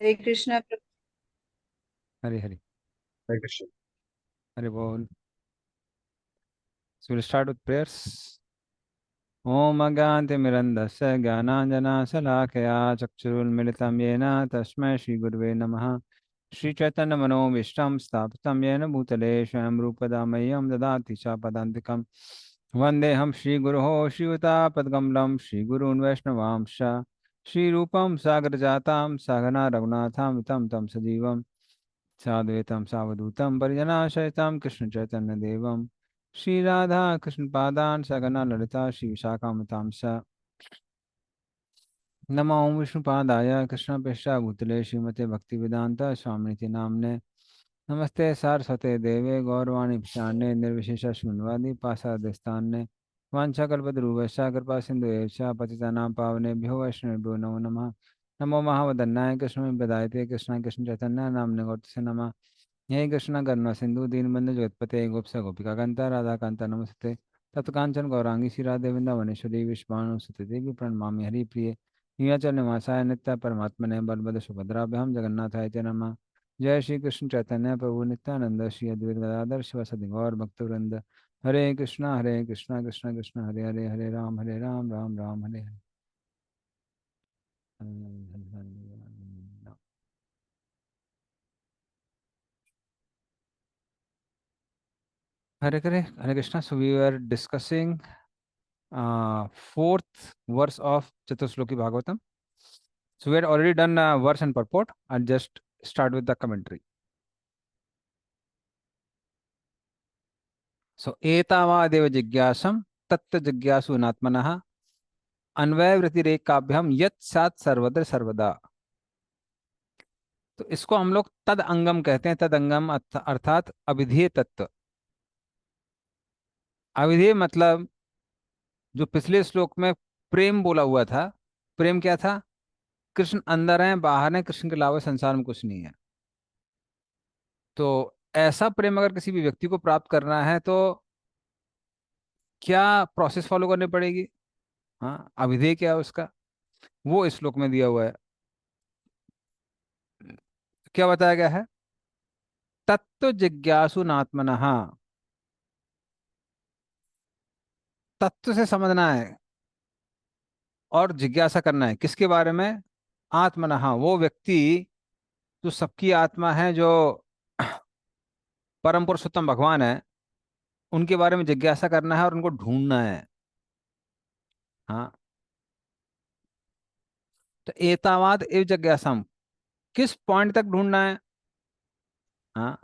हरे कृष्णा हरे हरे। हरे कृष्ण। हरे बोल। So we'll start with prayers. ओम अज्ञानतिमिरन्धस्य ज्ञानाञ्जनशलाकया चक्षुरुन्मिलितं येन तस्मै श्रीगुरुवे नमः। श्रीचैतन्यमनोभीष्टं स्थापितं येन भूतले स्वयं रूपदा मह्यं ददाति च पदान्तिकं। वन्देऽहं श्रीगुरोः श्रीयुतापद्कमलं श्रीगुरून् वैष्णवांश्च श्रीरूपं सागरजातां सहगना रघुनाथां तं तं सजीवं साद्वैतं सावधूतं परिजनाशयतां कृष्णचैतन्यदेवं श्रीराधा कृष्णपादान् सगना ललिता श्रीविशाखामतां स नमो विष्णुपादाय कृष्णप्रेष्ठाय भूतले श्रीमते भक्तिवेदांत स्वामिनिति नाम्ने नमस्ते सारस्वते देवे गौरवाणी प्रचारणे निर्विशेष शून्यवादी पासादेस्तान्ने वाञ्छाकल्पतरुभ्यश्च कृपा सिन्धुभ्यश्च पतितानां पावनेभ्यो वैष्णवेभ्यो नमो नमः। नमो महावदन्नाय कृष्ण प्रदायते कृष्ण कृष्ण चैतन्य नाम्ने गौरतस्य नमः। हे कृष्ण करुणा सिंधु दीनबंधु जगतपते गोपस गोपिका कांता राधा कांता नमस्ते तत्कांचन गौरांगी श्री राधे वृंदावनेश्वरी विश्वानुसुते देवी प्रणमामि हरिप्रिये नीलाचल निवासाय नित्य परमात्मने बलभद्र सुभद्राभ्याम जगन्नाथाय च नमः। जय श्री कृष्ण चैतन्य प्रभु नित्यानंद श्री अद्वैत गदाधर शिवसदि गौर भक्तवृंद। हरे Krishna Krishna Krishna Hare Hare Hare Ram Ram Ram Hare Hare. Hare Hare Hare Krishna. So we were discussing fourth verse of Chatusloki Bhagavatam. So we had already done verse and purport. I'll just start with the commentary. So etavadev jigyasam tatta jigyasu natmanah अन्वय व्यतिरेकाभ्याम यत् सात सर्वत्र सर्वदा। तो इसको हम लोग तद अंगम कहते हैं। तद अंगम अर्थात अविधेय तत्व। अविधेय मतलब जो पिछले श्लोक में प्रेम बोला हुआ था। प्रेम क्या था? कृष्ण अंदर है बाहर है, कृष्ण के अलावा संसार में कुछ नहीं है। तो ऐसा प्रेम अगर किसी भी व्यक्ति को प्राप्त करना है तो क्या प्रोसेस फॉलो करनी पड़ेगी? हाँ, अभिधेय क्या है उसका, वो इस श्लोक में दिया हुआ है। क्या बताया गया है? तत्व जिज्ञासु नात्मनः। तत्व से समझना है और जिज्ञासा करना है किसके बारे में? आत्मनः, वो व्यक्ति जो सबकी आत्मा है, जो परम पुरुषोत्तम भगवान है, उनके बारे में जिज्ञासा करना है और उनको ढूंढना है। हाँ, तो एतावाद एव जिज्ञासम, किस पॉइंट तक ढूंढना है? हाँ,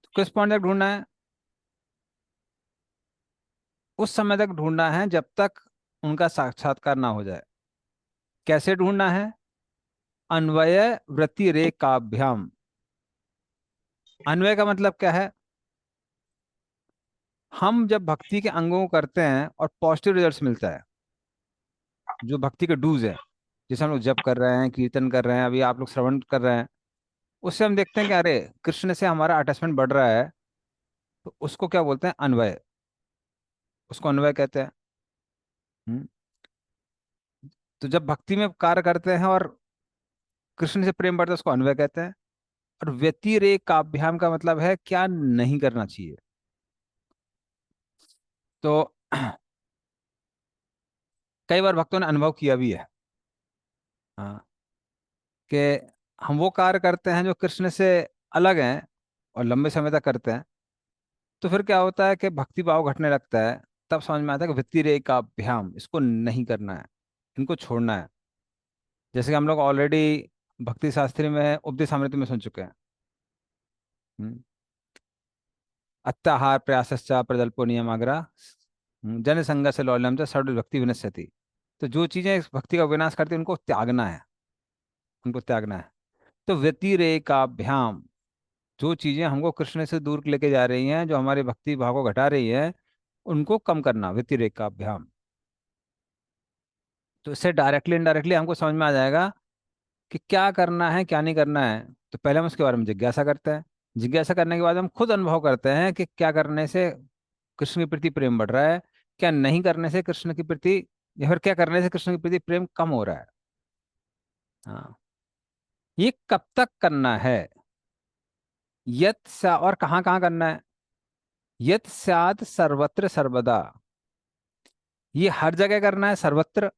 तो किस पॉइंट तक ढूंढना है? उस समय तक ढूंढना है जब तक उनका साक्षात्कार ना हो जाए। कैसे ढूंढना है? अन्वय वृत्ति रेखाभ्याम। अन्वय का मतलब क्या है? हम जब भक्ति के अंगों को करते हैं और पॉजिटिव रिजल्ट्स मिलता है, जो भक्ति के डूज है, जैसे हम लोग जप कर रहे हैं, कीर्तन कर रहे हैं, अभी आप लोग श्रवण कर रहे हैं, उससे हम देखते हैं कि अरे कृष्ण से हमारा अटैचमेंट बढ़ रहा है। तो उसको क्या बोलते हैं? अन्वय। उसको अन्वय कहते हैं। हम्म। तो जब भक्ति में कार्य करते हैं और कृष्ण से प्रेम बढ़ता है, उसको अन्वय कहते हैं। और व्यतिरेक काभ्याम का मतलब है क्या नहीं करना चाहिए। तो कई बार भक्तों ने अनुभव किया भी है, हाँ, कि हम वो कार्य करते हैं जो कृष्ण से अलग हैं और लंबे समय तक करते हैं। तो फिर क्या होता है कि भक्ति भाव घटने लगता है। तब समझ में आता है कि व्यतिरेक काभ्याम, इसको नहीं करना है, इनको छोड़ना है। जैसे कि हम लोग ऑलरेडी भक्ति शास्त्री में उपदेश अमृत में सुन चुके हैं। हम्म। अत्याहार प्रयासश्च प्रजल्पो नियमाग्रह जन संग से लौल्यम च सर्व भक्ति विनश्यति। तो जो चीजें इस भक्ति का विनाश करती हैं उनको त्यागना है, उनको त्यागना है। तो व्यतिरेकाभ्याम, जो चीजें हमको कृष्ण से दूर लेके जा रही हैं, जो हमारे भक्ति भाव को घटा रही है, उनको कम करना, व्यतिरेकाभ्याम। तो इससे डायरेक्टली इनडायरेक्टली हमको समझ में आ जाएगा कि क्या करना है क्या नहीं करना है। तो पहले हम उसके बारे में जिज्ञासा करते हैं। जिज्ञासा करने के बाद हम खुद अनुभव करते हैं कि क्या करने से कृष्ण के प्रति प्रेम बढ़ रहा है, क्या नहीं करने से कृष्ण के प्रति, या फिर क्या करने से कृष्ण के प्रति प्रेम कम हो रहा है। हाँ, ये कब तक करना है? और कहाँ कहाँ करना है? यत स्यात् सर्वत्र सर्वदा। ये हर जगह करना है, सर्वत्र।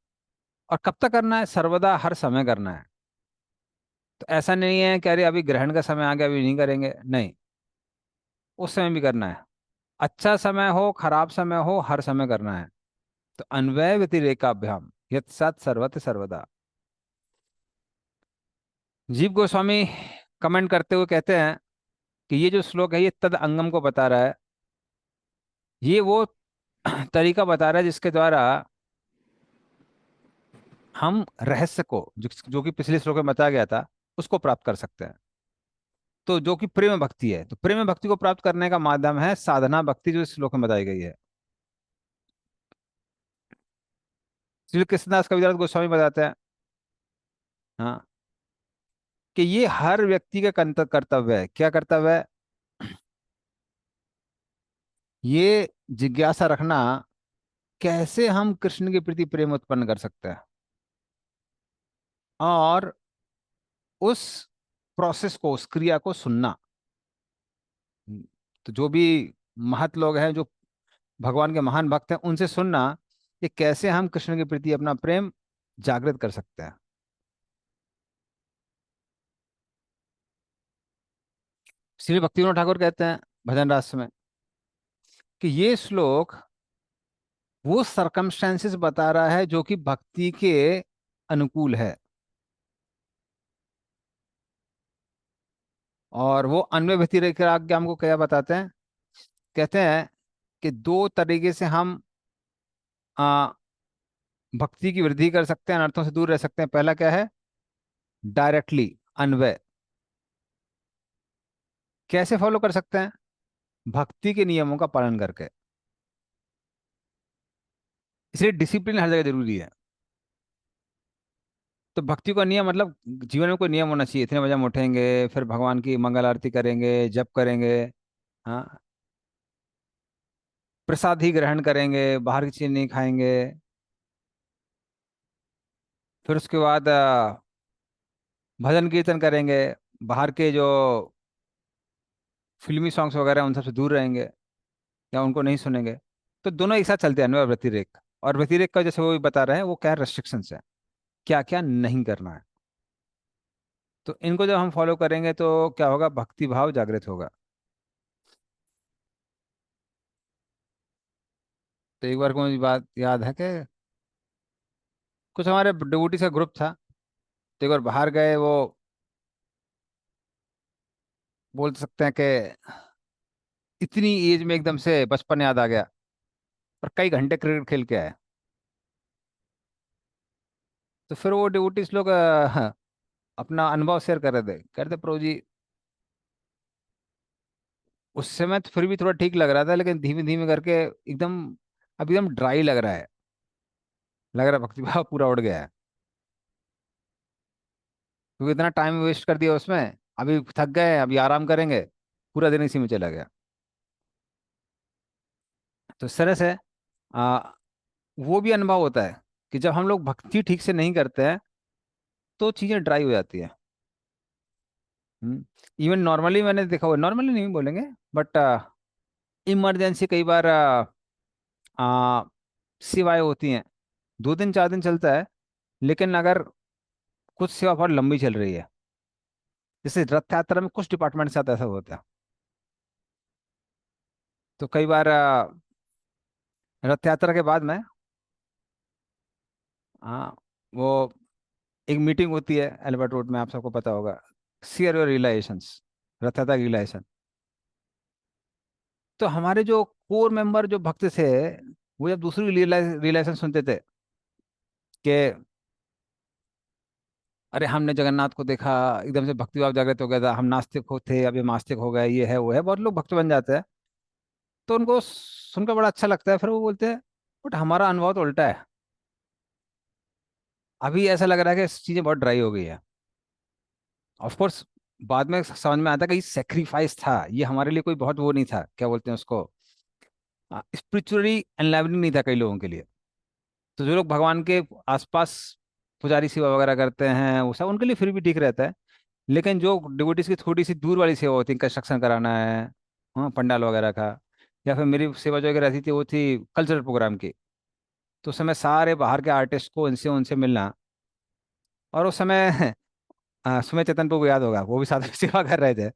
और कब तक करना है? सर्वदा, हर समय करना है। तो ऐसा नहीं है कि अरे अभी ग्रहण का समय आ गया अभी नहीं करेंगे, नहीं। उस समय भी करना है। अच्छा समय हो खराब समय हो, हर समय करना है। तो अन्वय व्यतिरेकाभ्याम यत सत सर्वत्र सर्वदा। जीव गोस्वामी कमेंट करते हुए कहते हैं कि ये जो श्लोक है ये तद अंगम को बता रहा है। ये वो तरीका बता रहा है जिसके द्वारा हम रहस्य को, जो कि पिछले श्लोक में बताया गया था, उसको प्राप्त कर सकते हैं। तो जो कि प्रेम भक्ति है, तो प्रेम भक्ति को प्राप्त करने का माध्यम है साधना भक्ति, जो इस श्लोक में बताई गई है। श्री कृष्णदास कविराज गोस्वामी बताते हैं, हाँ, कि ये हर व्यक्ति का कर्तव्य है। क्या कर्तव्य है? ये जिज्ञासा रखना, कैसे हम कृष्ण के प्रति प्रेम उत्पन्न कर सकते हैं, और उस प्रोसेस को, उस क्रिया को सुनना। तो जो भी महत लोग हैं, जो भगवान के महान भक्त हैं, उनसे सुनना कि कैसे हम कृष्ण के प्रति अपना प्रेम जागृत कर सकते हैं। श्री भक्तिविनोद ठाकुर कहते हैं भजन रास में कि ये श्लोक वो सरकमस्टेंसेस बता रहा है जो कि भक्ति के अनुकूल है। और वो अन्वय व्यतिरेक हमको क्या बताते हैं? कहते हैं कि दो तरीके से हम आ, भक्ति की वृद्धि कर सकते हैं, अनर्थों से दूर रह सकते हैं। पहला क्या है? डायरेक्टली, अन्वय। कैसे फॉलो कर सकते हैं? भक्ति के नियमों का पालन करके। इसलिए डिसिप्लिन हर जगह जरूरी है। तो भक्ति का नियम मतलब जीवन में कोई नियम होना चाहिए। इतने बजे हम उठेंगे, फिर भगवान की मंगल आरती करेंगे, जप करेंगे, हाँ, प्रसाद ही ग्रहण करेंगे, बाहर की चीज नहीं खाएंगे। फिर उसके बाद भजन कीर्तन करेंगे, बाहर के जो फिल्मी सॉन्ग्स वगैरह हैं, उन सबसे दूर रहेंगे या उनको नहीं सुनेंगे। तो दोनों एक साथ चलते हैं, अन्वय और व्यतिरेक। और व्यतिरेक का जैसे वो भी बता रहे हैं, वो क्या रेस्ट्रिक्शंस है, क्या क्या नहीं करना है। तो इनको जब हम फॉलो करेंगे तो क्या होगा? भक्ति भाव जागृत होगा। तो एक बार को मुझे बात याद है कि कुछ हमारे डिवोटीज का ग्रुप था। तो एक बार बाहर गए, वो बोल सकते हैं कि इतनी एज में एकदम से बचपन याद आ गया, और कई घंटे क्रिकेट खेल के आए। तो फिर वो डिवोटीज लोग अपना अनुभव शेयर कर रहे थे। कह रहे थे, प्रभु जी, उस समय तो फिर भी थोड़ा ठीक लग रहा था, लेकिन धीमे धीमे करके एकदम, अब एकदम ड्राई लग रहा है। लग रहा है भक्तिभाव पूरा उड़ गया है, क्योंकि इतना टाइम वेस्ट कर दिया उसमें। अभी थक गए, अभी आराम करेंगे, पूरा दिन इसी में चला गया। तो इस तरह से आ, वो भी अनुभव होता है कि जब हम लोग भक्ति ठीक से नहीं करते हैं तो चीज़ें ड्राई हो जाती है। इवन नॉर्मली मैंने देखा हुआ, नॉर्मली नहीं बोलेंगे, बट इमरजेंसी कई बार आ, सेवाएं होती हैं, 2 दिन 4 दिन चलता है। लेकिन अगर कुछ सेवा बहुत लंबी चल रही है, जैसे रथ यात्रा में कुछ डिपार्टमेंट के साथ ऐसा होता है। तो कई बार रथ यात्रा के बाद में, हाँ, वो एक मीटिंग होती है एल्बर्ट रोड में, आप सबको पता होगा, शेयर योर रियलाइजेशंस, रथ यात्रा की रियलाइजेशन। तो हमारे जो कोर मेंबर जो भक्त थे, वो जब दूसरी रियलाइजेशन सुनते थे कि अरे हमने जगन्नाथ को देखा, एकदम से भक्तिभाव जागृत हो गया था, हम नास्तिक हो थे, अब ये आस्तिक हो गए, ये है वो है, बहुत लोग भक्त बन जाते हैं। तो उनको सुनकर बड़ा अच्छा लगता है। फिर वो बोलते हैं, बट हमारा अनुभव तो उल्टा है, अभी ऐसा लग रहा है कि चीजें बहुत ड्राई हो गई है। ऑफ कोर्स बाद में समझ में आता है कि ये सेक्रीफाइस था, ये हमारे लिए कोई बहुत वो नहीं था, क्या बोलते हैं उसको, स्पिरिचुअली एनलाइवनिंग नहीं था कई लोगों के लिए। तो जो लोग भगवान के आसपास पुजारी सेवा वगैरह करते हैं, वो सब उनके लिए फिर भी ठीक रहता है। लेकिन जो डिवोटीज की थोड़ी सी दूर वाली सेवा होती है, कंस्ट्रक्शन कराना है, हाँ, पंडाल वगैरह का, या फिर मेरी सेवा जो रहती थी वो थी कल्चरल प्रोग्राम की। तो उस समय सारे बाहर के आर्टिस्ट को इनसे उनसे मिलना, और उस समय सुमेर चेतन को याद होगा, वो भी साथ में सेवा कर रहे थे।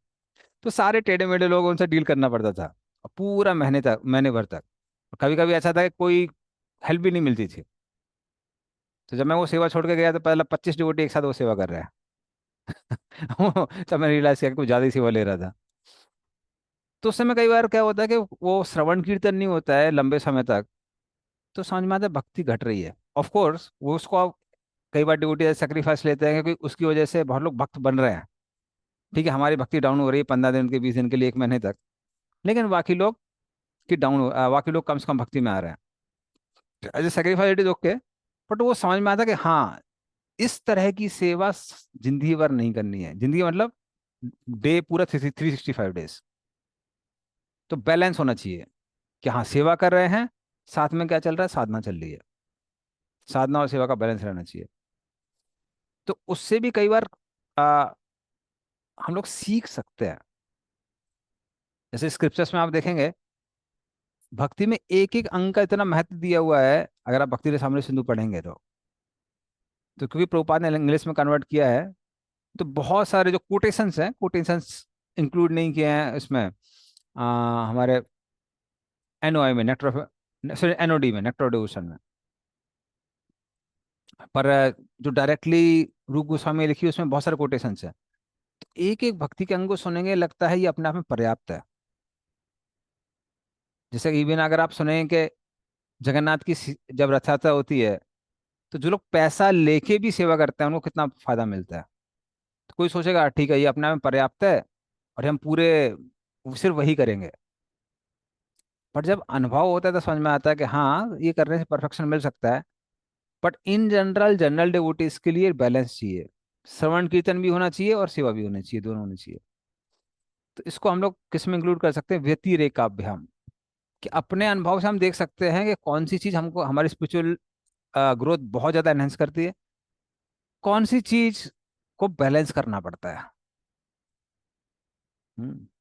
तो सारे टेढ़े मेढ़े लोग, उनसे डील करना पड़ता था, और पूरा महीने तक, महीने भर तक। कभी कभी ऐसा था कि कोई हेल्प भी नहीं मिलती थी। तो जब मैं वो सेवा छोड़ के गया तो पहले 25 डिवोटी एक साथ वो सेवा कर रहे हैं। तब मैंने रियलाइज किया कि कुछ ज्यादा ही सेवा ले रहा था। तो उस समय कई बार क्या होता है कि वो श्रवण कीर्तन नहीं होता है लंबे समय तक, तो समझ में आता है भक्ति घट रही है। ऑफ कोर्स वो उसको आप कई बार डिवोटी सेक्रीफाइस लेते हैं, क्योंकि उसकी वजह से बहुत लोग भक्त बन रहे हैं। ठीक है, हमारी भक्ति डाउन हो रही है 15 दिन के, 20 दिन के लिए, 1 महीने तक, लेकिन बाकी लोग की बाकी लोग कम से कम भक्ति में आ रहे हैं। As a sacrifice it is okay. But वो समझ में आता है कि हाँ, इस तरह की सेवा जिंदगी भर नहीं करनी है। जिंदगी मतलब डे पूरा 365 डेज। तो बैलेंस होना चाहिए कि हाँ, सेवा कर रहे हैं, साथ में क्या चल रहा है, साधना चल रही है। साधना और सेवा का बैलेंस रहना चाहिए। तो उससे भी कई बार आ, हम लोग सीख सकते हैं। जैसे स्क्रिप्चर्स में आप देखेंगे, भक्ति में एक एक अंग का इतना महत्व दिया हुआ है, अगर आप भक्ति रसामृत सिंधु पढ़ेंगे तो क्योंकि प्रभुपाद ने इंग्लिश में कन्वर्ट किया है, तो बहुत सारे जो कोटेशंस हैं, कोटेशंस इंक्लूड नहीं किए हैं इसमें, हमारे एनओआई में, नेक्टर, सॉरी एनओडी में, नेक्टर डिवोशन में। पर जो डायरेक्टली रूप गोस्वामी ने लिखी है, उसमें बहुत सारे कोटेशंस हैं। तो एक एक भक्ति के अंग को सुनेंगे, लगता है ये अपने आप में पर्याप्त है। जैसे इवन अगर आप सुने कि जगन्नाथ की जब रथ यात्रा होती है, तो जो लोग पैसा लेके भी सेवा करते हैं उनको कितना फायदा मिलता है। तो कोई सोचेगा ठीक है, ये अपने आप में पर्याप्त है, और हम पूरे सिर्फ वही करेंगे। बट जब अनुभव होता है तो समझ में आता है कि हाँ, ये करने से परफेक्शन मिल सकता है। But in general, general devotees के लिए बैलेंस चाहिए। श्रवण कीर्तन भी होना चाहिए और सेवा भी होनी चाहिए, दोनों होनी चाहिए। तो इसको हम लोग किस में इंक्लूड कर सकते हैं, व्यतिरेकाभ्याम। कि अपने अनुभव से हम देख सकते हैं कि कौन सी चीज हमको हमारी स्पिरिचुअल ग्रोथ बहुत ज्यादा एनहेंस करती है, कौन सी चीज को बैलेंस करना पड़ता है।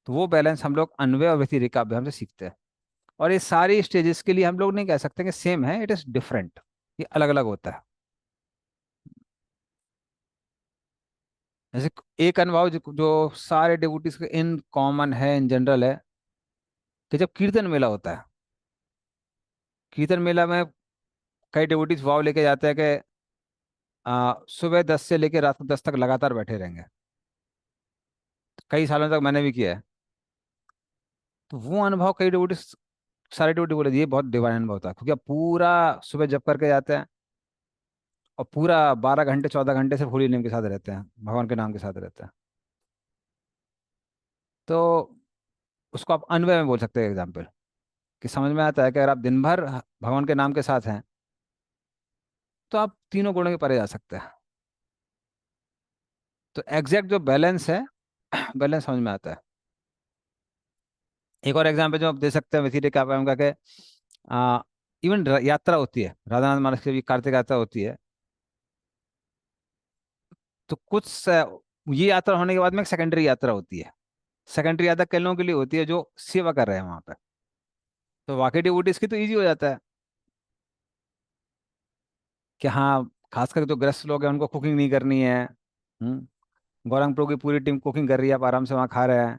तो वो बैलेंस हम लोग अन्वय और व्यतिरेकाभ्याम से सीखते हैं। और ये सारी स्टेजेस के लिए हम लोग नहीं कह सकते कि सेम है, इट इज डिफरेंट। ये अलग अलग होता है। जैसे एक अनुभव जो सारे डिवोटीज के इन कॉमन है, इन जनरल है, कि जब कीर्तन मेला होता है, कीर्तन मेला में कई डिवोटीज वाव लेके जाते हैं कि सुबह 10 से लेकर रात को 10 तक लगातार बैठे रहेंगे। कई सालों तक मैंने भी किया है। तो वो अनुभव कई डिवोटीज, सारे डिवोटी बोले ये बहुत डिवाइन अनुभव था, क्योंकि आप पूरा सुबह जप करके जाते हैं, और पूरा 12 घंटे 14 घंटे से होली नेम के साथ रहते हैं, भगवान के नाम के साथ रहते हैं। तो उसको आप अन्वय में बोल सकते हैं एग्जाम्पल, कि समझ में आता है कि अगर आप दिन भर भगवान के नाम के साथ हैं, तो आप तीनों गुणों के परे जा सकते हैं। तो एग्जैक्ट जो बैलेंस है, बैलेंस समझ में आता है। एक और एग्जाम्पल जो आप दे सकते हैं व्यतिरेक आप का के, इवन यात्रा होती है, राधानाथ मानस की भी कार्तिक यात्रा होती है। तो ये यात्रा होने के बाद में एक सेकेंडरी यात्रा होती है। सेकेंडरी यात्रा किन लोगों के लिए होती है, जो सेवा कर रहे हैं वहां पर। तो वाकई डिवोटीज की तो ईजी हो जाता है कि हाँ, खासकर जो ग्रस्त लोग हैं उनको कुकिंग नहीं करनी है। गौरंग प्रभु की पूरी टीम कुकिंग कर रही है, आप आराम से वहाँ खा रहे हैं,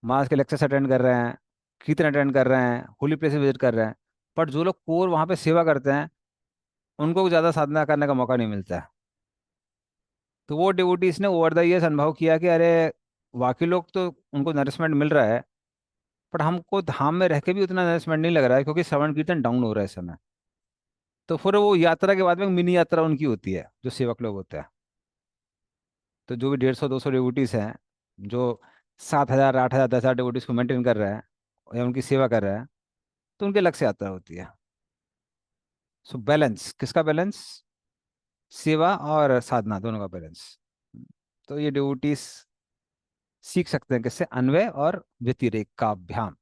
मास के लेक्चर्स अटेंड कर रहे हैं, कीर्तन अटेंड कर रहे हैं, होली प्लेस विजिट कर रहे हैं। बट जो लोग कोर वहाँ पे सेवा करते हैं, उनको ज़्यादा साधना करने का मौका नहीं मिलता है। तो वो डिवोटीज ने ओवर द ईयर्स अनुभव किया कि अरे, बाकी लोग तो उनको नरिशमेंट मिल रहा है, बट हमको धाम में रह के भी उतना नरिशमेंट नहीं लग रहा है, क्योंकि श्रवण कीर्तन डाउन हो रहा है इस समय। तो फिर वो यात्रा के बाद में मिनी यात्रा उनकी होती है, जो सेवक लोग होते हैं। तो जो भी 150 200 डिवोटीज हैं, जो 7,000 8,000 10,000 डिवोटीज को मेंटेन कर रहे हैं, या उनकी सेवा कर रहे हैं, तो उनके अलग से यात्रा होती है। सो बैलेंस, किसका बैलेंस, सेवा और साधना दोनों का बैलेंस। तो ये डिवोटीज सीख सकते हैं किससे, अन्वय और व्यतिरेक का अभ्याम।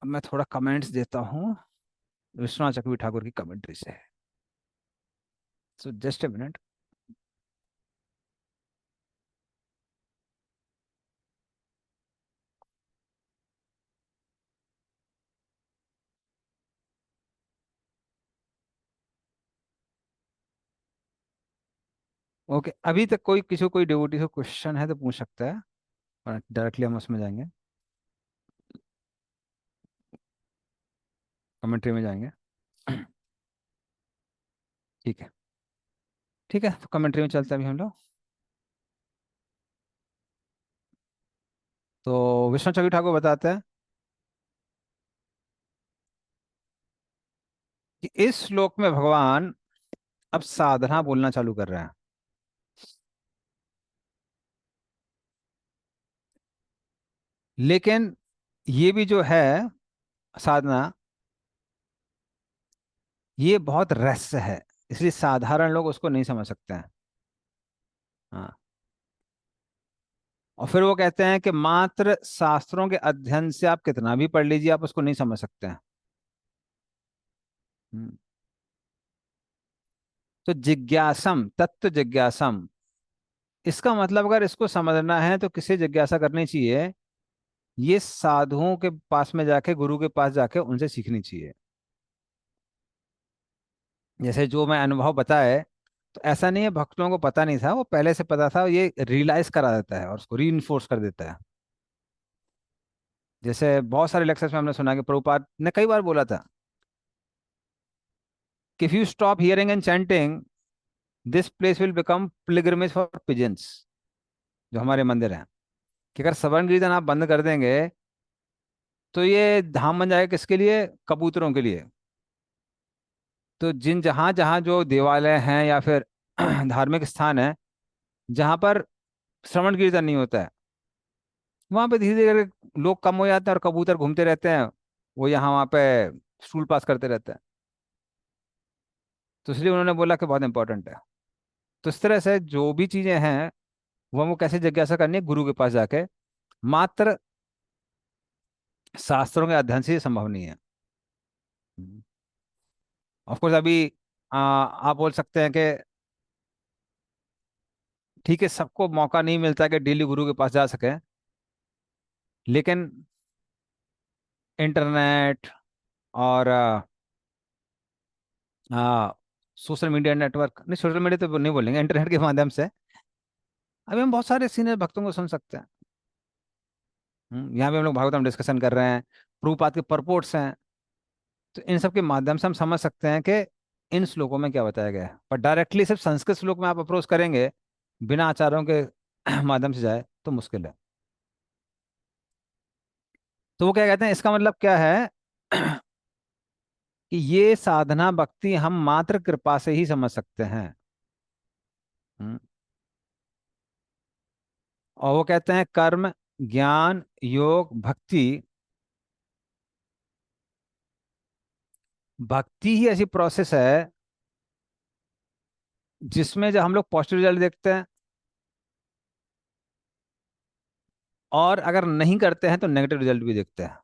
अब मैं थोड़ा कमेंट्स देता हूँ विश्वनाथ चक्रवर्ती ठाकुर की कमेंट्री से। So just a minute. Okay, अभी तक कोई किसी को कोई डिवोटी से क्वेश्चन है तो पूछ सकता है, और डायरेक्टली हम उसमें जाएंगे, कमेंट्री में जाएंगे। ठीक है। ठीक है, तो कमेंट्री में चलते हैं अभी हम लोग। तो विष्णु चौकी ठाकुर बताते हैं कि इस श्लोक में भगवान अब साधना बोलना चालू कर रहे हैं। लेकिन ये भी जो है साधना, ये बहुत रहस्य है, इसलिए साधारण लोग उसको नहीं समझ सकते हैं। हाँ। और फिर वो कहते हैं कि मात्र शास्त्रों के अध्ययन से आप कितना भी पढ़ लीजिए, आप उसको नहीं समझ सकते हैं। हम्म। तो जिज्ञासम, तत्व जिज्ञासम, इसका मतलब अगर इसको समझना है तो किसे जिज्ञासा करनी चाहिए? ये साधुओं के पास में जाके, गुरु के पास जाके उनसे सीखनी चाहिए। जैसे जो मैं अनुभव बताए, तो ऐसा नहीं है भक्तों को पता नहीं था, वो पहले से पता था, ये रियलाइज करा देता है और उसको रीइंफोर्स कर देता है। जैसे बहुत सारे लेक्चर्स में हमने सुना कि प्रभुपाद ने कई बार बोला था कि if you stop hearing and chanting, this place will become pilgrimage for pigeons, जो हमारे मंदिर हैं, कि अगर श्रवण कीर्तन आप बंद कर देंगे तो ये धाम बन जाएगा किसके लिए? कबूतरों के लिए। तो जिन जहाँ जहाँ जो देवालय हैं या फिर धार्मिक स्थान है जहाँ पर श्रवण कीर्तन नहीं होता है, वहां पे धीरे धीरे लोग कम हो जाते हैं और कबूतर घूमते रहते हैं, वो यहाँ वहाँ पे स्टूल पास करते रहते हैं। तो इसलिए उन्होंने बोला कि बहुत इंपॉर्टेंट है। तो इस तरह से जो भी चीजें हैं, वो हमको कैसे जिज्ञासा करनी है? गुरु के पास जाके। मात्र शास्त्रों के अध्ययन से ये संभव नहीं है। ऑफ कोर्स अभी आप बोल सकते हैं कि ठीक है, सबको मौका नहीं मिलता कि डेली गुरु के पास जा सके, लेकिन इंटरनेट और सोशल मीडिया नेटवर्क, नहीं सोशल मीडिया तो नहीं बोलेंगे, इंटरनेट के माध्यम से अभी हम बहुत सारे सीनियर भक्तों को सुन सकते हैं। यहाँ भी हम लोग भागवतम डिस्कशन कर रहे हैं, प्रभुपाद के परपोर्ट्स हैं, तो इन सब के माध्यम से हम समझ सकते हैं कि इन श्लोकों में क्या बताया गया है। पर डायरेक्टली सिर्फ संस्कृत श्लोक में आप अप्रोच करेंगे बिना आचार्यों के माध्यम से जाए तो मुश्किल है। तो वो क्या कहते हैं, इसका मतलब क्या है? कि ये साधना भक्ति हम मात्र कृपा से ही समझ सकते हैं। हम्म, और वो कहते हैं कर्म, ज्ञान, योग, भक्ति, भक्ति ही ऐसी प्रोसेस है जिसमें जब हम लोग पॉजिटिव रिजल्ट देखते हैं, और अगर नहीं करते हैं तो नेगेटिव रिजल्ट भी देखते हैं।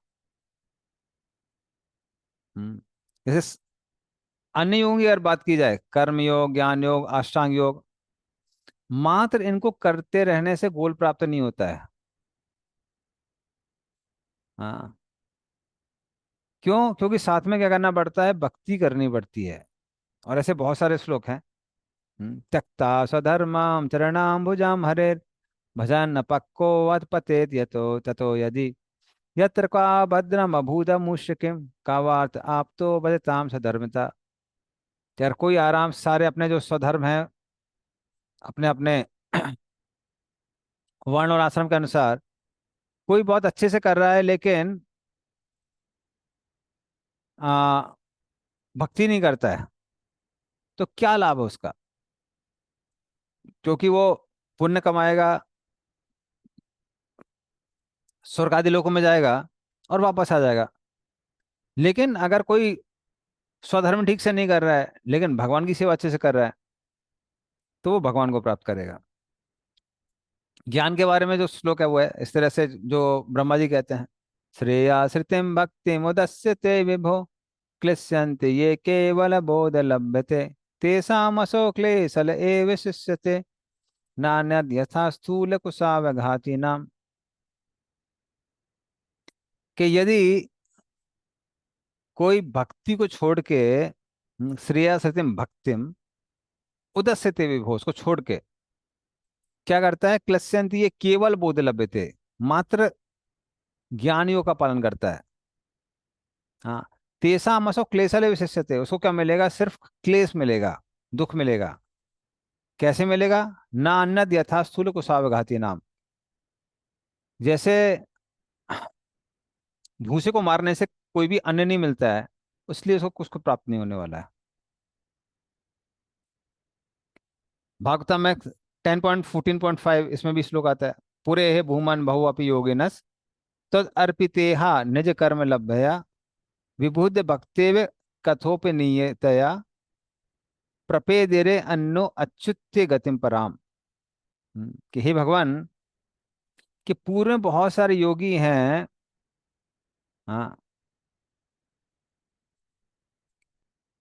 जैसे अन्य योगों की अगर बात की जाए, कर्म योग, ज्ञान योग, अष्टांग योग, मात्र इनको करते रहने से गोल प्राप्त नहीं होता है। हाँ। क्यों? क्योंकि साथ में क्या करना पड़ता है? भक्ति करनी पड़ती है। और ऐसे बहुत सारे श्लोक हैं। त्यक्ता स्वधर्माम चरणाम्बुजाम हरे, भजन न पक्को वत पतेत यतो ततो यदि, यत्र का भद्रम अभूतम मुष्किम कावार्थ आप तो भजताम सधर्मता। यार कोई आराम से सारे अपने जो स्वधर्म है, अपने अपने वर्ण और आश्रम के अनुसार कोई बहुत अच्छे से कर रहा है, लेकिन आ, भक्ति नहीं करता है, तो क्या लाभ है उसका? क्योंकि वो पुण्य कमाएगा, स्वर्ग आदि लोकों में जाएगा और वापस आ जाएगा। लेकिन अगर कोई स्वधर्म ठीक से नहीं कर रहा है लेकिन भगवान की सेवा अच्छे से कर रहा है, तो वो भगवान को प्राप्त करेगा। ज्ञान के बारे में जो श्लोक है वो है इस तरह से, जो ब्रह्मा जी कहते हैं, श्रेया श्रुतिम भक्ति मुदस्यते विभो, क्लिश्यन्ते ये केवल बोध लभ्यते, तेषाम् असो क्लेशल एव शिष्यते, नान्यद यथा स्थूल कुशावघाती नाम। कि यदि कोई भक्ति को छोड़ के, श्रेया सत्यम भक्तिम उदस्यते विभो, उसको छोड़ के क्या करता है? क्लस्यन्ति, ये केवल बोध लभ्यते, मात्र ज्ञानियों का पालन करता है। हाँ। तेषाम् असौ क्लेशले विशिष्यते, उसको क्या मिलेगा? सिर्फ क्लेश मिलेगा, दुख मिलेगा। कैसे मिलेगा? ना अन्नद यथा स्थूल कुशावघाती नाम। जैसे भूसे को मारने से कोई भी अन्न नहीं मिलता है, इसलिए उसको कुछ को प्राप्त नहीं होने वाला है। भागवतम में 10.14.5 इसमें भी श्लोक आता है। पुरे है भूमन बहु अपि योगिनस् तद अर्पितेहा निज कर्म लभ्यया विबुध भक्तेव कथोपनीयतया प्रपेदिरे अन्नो अच्युत्य गतिम पराम। कि हे भगवान, कि पूर्व में बहुत सारे योगी हैं। हाँ।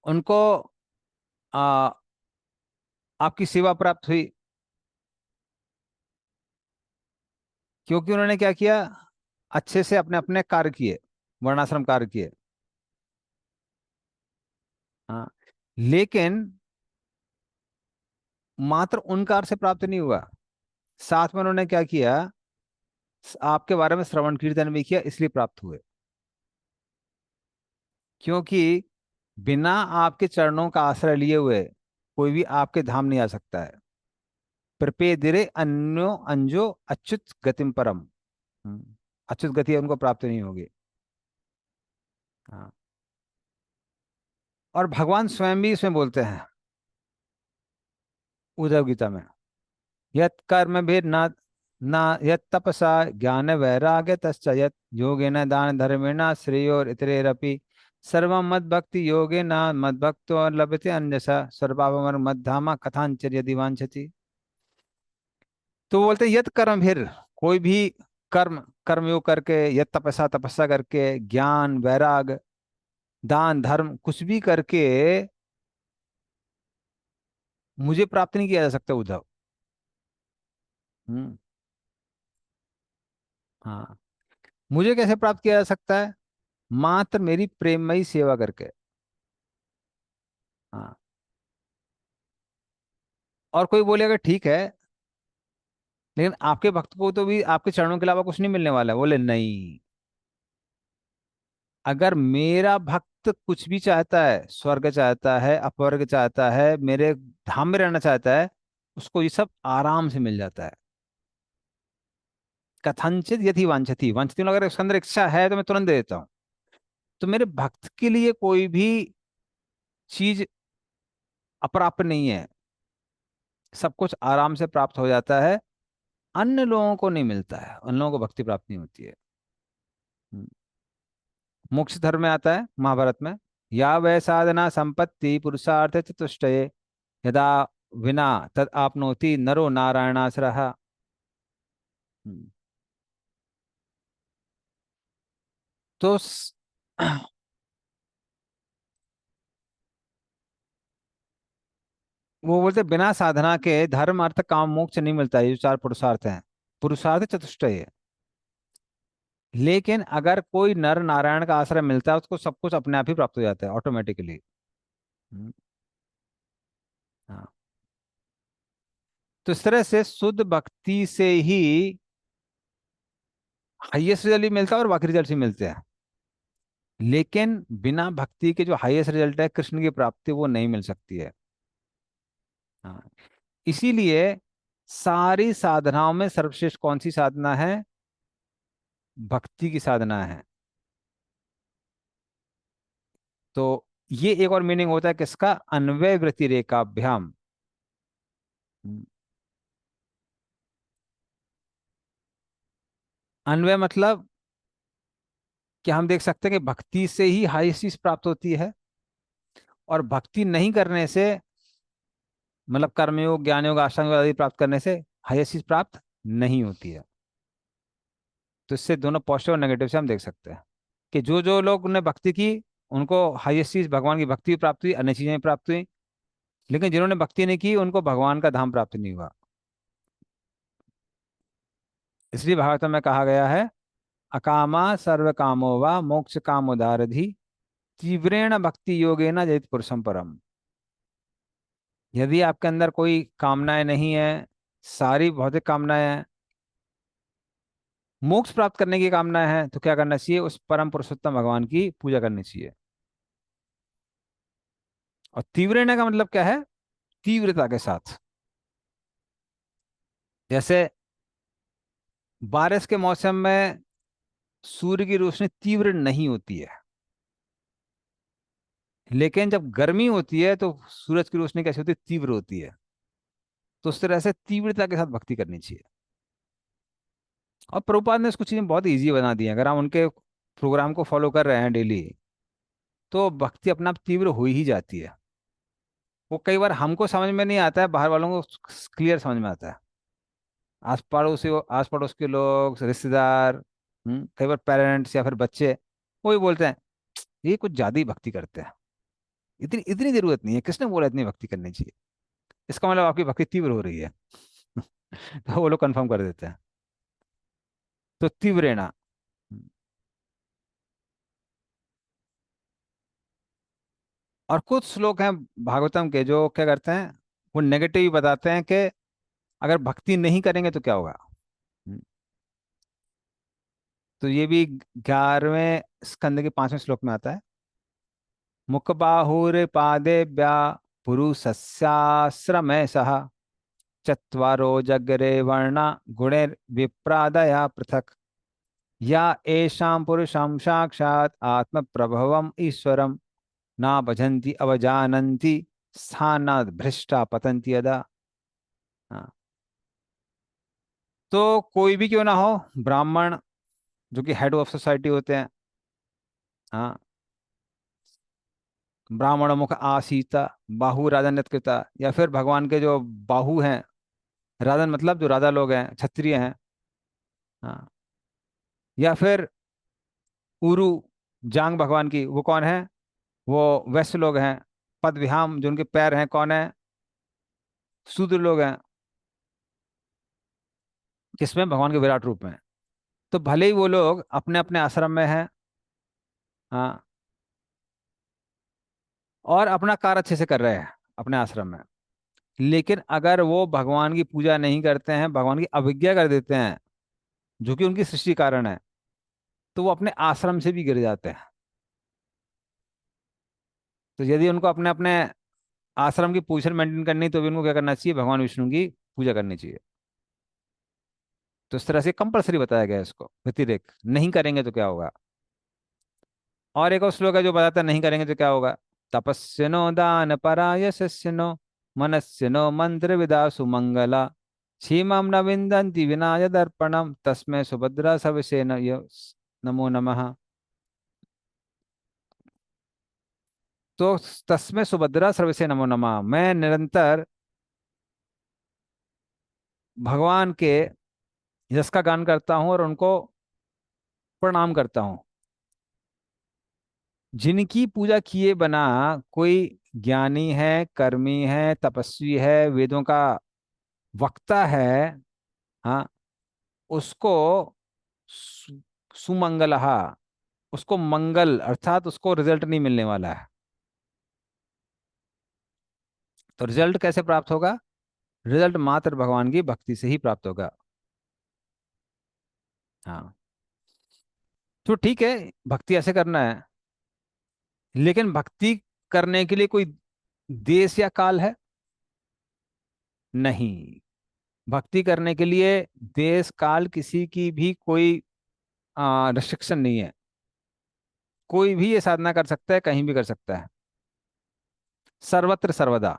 उनको आ, आपकी सेवा प्राप्त हुई, क्योंकि उन्होंने क्या किया? अच्छे से अपने अपने कार्य किए, वर्णाश्रम कार्य किए। हाँ। लेकिन मात्र उन कार्य से प्राप्त नहीं हुआ, साथ में उन्होंने क्या किया? आपके बारे में श्रवण कीर्तन भी किया, इसलिए प्राप्त हुए। क्योंकि बिना आपके चरणों का आश्रय लिए हुए कोई भी आपके धाम नहीं आ सकता है। प्रपेदिरे अन्यो अंजो अच्युत गतिम परम। अच्युत गति उनको प्राप्त नहीं होगी। हाँ। और भगवान स्वयं भी इसमें बोलते हैं, उद्धव गीता में, यत कर्म भी न न यत तपसा ज्ञान वैराग्य तश्च यत योगेन दान धर्मेण श्रेयोर इतरेरपि सर्वं मद भक्ति योगेन मद भक्तो लभते अन्यसा सर्वापमर मद्धामा कथांचर्य यदि वांछति। तो बोलते हैं यत कर्म फिर, कोई भी कर्म, कर्मयोग करके, यत तपस्या, तपस्या करके, ज्ञान वैराग दान धर्म कुछ भी करके मुझे प्राप्त नहीं किया जा सकता उद्धव। हम्म। हाँ। मुझे कैसे प्राप्त किया जा सकता है? मात्र मेरी प्रेममयी सेवा करके। हाँ। और कोई बोलेगा ठीक है, लेकिन आपके भक्त को तो भी आपके चरणों के अलावा कुछ नहीं मिलने वाला है। बोले नहीं, अगर मेरा भक्त कुछ भी चाहता है, स्वर्ग चाहता है, अपवर्ग चाहता है, मेरे धाम में रहना चाहता है, उसको ये सब आराम से मिल जाता है। कथंचित यदि वांछति, वांछति मतलब अगर उसके अंदर इच्छा है तो मैं तुरंत दे देता हूँ। तो मेरे भक्त के लिए कोई भी चीज अप्राप्य नहीं है, सब कुछ आराम से प्राप्त हो जाता है। अन्य लोगों को नहीं मिलता है, उन लोगों को भक्ति प्राप्त नहीं होती है। हम्म। मोक्ष धर्म में आता है महाभारत में, या वै साधना संपत्ति पुरुषार्थ चतुष्टये यदा विना तद आपनोति नरो नारायणासुरः। हम्म। तो वो बोलते बिना साधना के धर्म अर्थ काम मोक्ष नहीं मिलता है, ये जो चार पुरुषार्थ हैं, पुरुषार्थ चतुष्टय। लेकिन अगर कोई नर नारायण का आश्रय मिलता है, उसको सब कुछ अपने आप ही प्राप्त हो जाता है ऑटोमेटिकली। हम्म। हाँ। तो इस तरह से शुद्ध भक्ति से ही हाईएस्ट रिजल्ट भी मिलता है और बाकी रिजल्ट भी मिलते हैं। लेकिन बिना भक्ति के जो हाईएस्ट रिजल्ट है कृष्ण की प्राप्ति, वो नहीं मिल सकती है। हाँ। इसीलिए सारी साधनाओं में सर्वश्रेष्ठ कौन सी साधना है? भक्ति की साधना है। तो ये एक और मीनिंग होता है किसका? अन्वय वृत्ति रेखाभ्याम। हम्म। अन्वय मतलब कि हम देख सकते हैं कि भक्ति से ही हाईएस्ट चीज प्राप्त होती है, और भक्ति नहीं करने से, मतलब कर्मयोग ज्ञानयोग अष्टांग आदि प्राप्त करने से हाईएस्ट चीज प्राप्त नहीं होती है। तो इससे दोनों पॉजिटिव और नेगेटिव से हम देख सकते हैं कि जो जो लोग ने भक्ति की, उनको हाईएस्ट चीज भगवान की भक्ति भी प्राप्त हुई, अन्य चीजें भी प्राप्त हुई। लेकिन जिन्होंने भक्ति नहीं की, उनको भगवान का धाम प्राप्त नहीं हुआ। इसलिए भागवत में कहा गया है, अकामा सर्व कामो वा मोक्ष कामोदारधि तीव्रेण भक्ति योगेन जयति पुरुषम परम। यदि आपके अंदर कोई कामनाएं नहीं है, सारी भौतिक कामनाएं हैं, मोक्ष प्राप्त करने की कामना है, तो क्या करना चाहिए? उस परम पुरुषोत्तम भगवान की पूजा करनी चाहिए। और तीव्रेण का मतलब क्या है? तीव्रता के साथ। जैसे बारिश के मौसम में सूर्य की रोशनी तीव्र नहीं होती है, लेकिन जब गर्मी होती है तो सूरज की रोशनी कैसी होती है? तीव्र होती है। तो उस तरह से तीव्रता के साथ भक्ति करनी चाहिए। और प्रभुपाद ने इसको चीजें बहुत इजी बना दी हैं। अगर हम उनके प्रोग्राम को फॉलो कर रहे हैं डेली, तो भक्ति अपना आप तीव्र हो ही जाती है। वो कई बार हमको समझ में नहीं आता है, बाहर वालों को क्लियर समझ में आता है। आस पड़ोस के लोग, रिश्तेदार, कई बार पेरेंट्स या फिर बच्चे, वो भी बोलते हैं ये कुछ ज्यादा ही भक्ति करते हैं, इतनी इतनी जरूरत नहीं है, किसने बोला इतनी भक्ति करनी चाहिए? इसका मतलब आपकी भक्ति तीव्र हो रही है। तो वो लोग कंफर्म कर देते हैं। तो तीव्रेणा। और कुछ श्लोक हैं भागवतम के जो क्या करते हैं, वो नेगेटिव ही बताते हैं कि अगर भक्ति नहीं करेंगे तो क्या होगा। हम्म, तो ये भी 11वें स्कंद के 5वें श्लोक में आता है। मुख बाहुर पादेभ्या पुरुषस्याश्रमे सह चत्वारो जगरे वर्णा गुणैर विप्रादया पृथक या एषां पुरुषं साक्षात् आत्मप्रभवम् ईश्वरं ना भजन्ति अवजानन्ति स्थानाद् भ्रष्टा पतन्ति यदा। हाँ, तो कोई भी क्यों ना हो, ब्राह्मण जो कि हेड ऑफ सोसाइटी होते हैं, हाँ, ब्राह्मण मुख आसीता बाहु राजन्यत कृता, या फिर भगवान के जो बाहु हैं, राजन मतलब जो राजा लोग हैं, क्षत्रिय हैं, हाँ, या फिर उरु जांग भगवान की, वो कौन है? वो वैश्य लोग हैं। पद विहाम जो उनके पैर हैं, कौन है? शूद्र लोग हैं। किसमें? भगवान के विराट रूप में। तो भले ही वो लोग अपने अपने आश्रम में हैं, हाँ, और अपना कार्य अच्छे से कर रहे हैं अपने आश्रम में, लेकिन अगर वो भगवान की पूजा नहीं करते हैं, भगवान की अवज्ञा कर देते हैं, जो कि उनकी सृष्टि कारण है, तो वो अपने आश्रम से भी गिर जाते हैं। तो यदि उनको अपने अपने आश्रम की पोजीशन मेंटेन करनी, तो भी उनको क्या करना चाहिए? भगवान विष्णु की पूजा करनी चाहिए। तो इस तरह से कंपलसरी बताया गया है इसको, व्यतिरेक नहीं करेंगे तो क्या होगा। और एक और श्लोक है जो बताता है नहीं करेंगे तो क्या होगा। तपस्विनो दान परायशस्यनो मनस्विनो मंत्र विदासु मंगला क्षीमं न विन्दन्ति विनाय दर्पणम तस्मै सुभद्रा सविशे नमो नमः। तो तस्मै सुभद्रा सर्वसे नमो नमः, मैं निरंतर भगवान के यश का गान करता हूँ और उनको प्रणाम करता हूँ। जिनकी पूजा किए बिना कोई ज्ञानी है, कर्मी है, तपस्वी है, वेदों का वक्ता है, हाँ, उसको सु, सुमंगलहा, उसको मंगल अर्थात उसको रिजल्ट नहीं मिलने वाला है। तो रिजल्ट कैसे प्राप्त होगा? रिजल्ट मात्र भगवान की भक्ति से ही प्राप्त होगा। हाँ, तो ठीक है, भक्ति ऐसे करना है, लेकिन भक्ति करने के लिए कोई देश या काल है? नहीं। भक्ति करने के लिए देश काल किसी की भी कोई रिस्ट्रिक्शन नहीं है। कोई भी ये साधना कर सकता है, कहीं भी कर सकता है, सर्वत्र सर्वदा,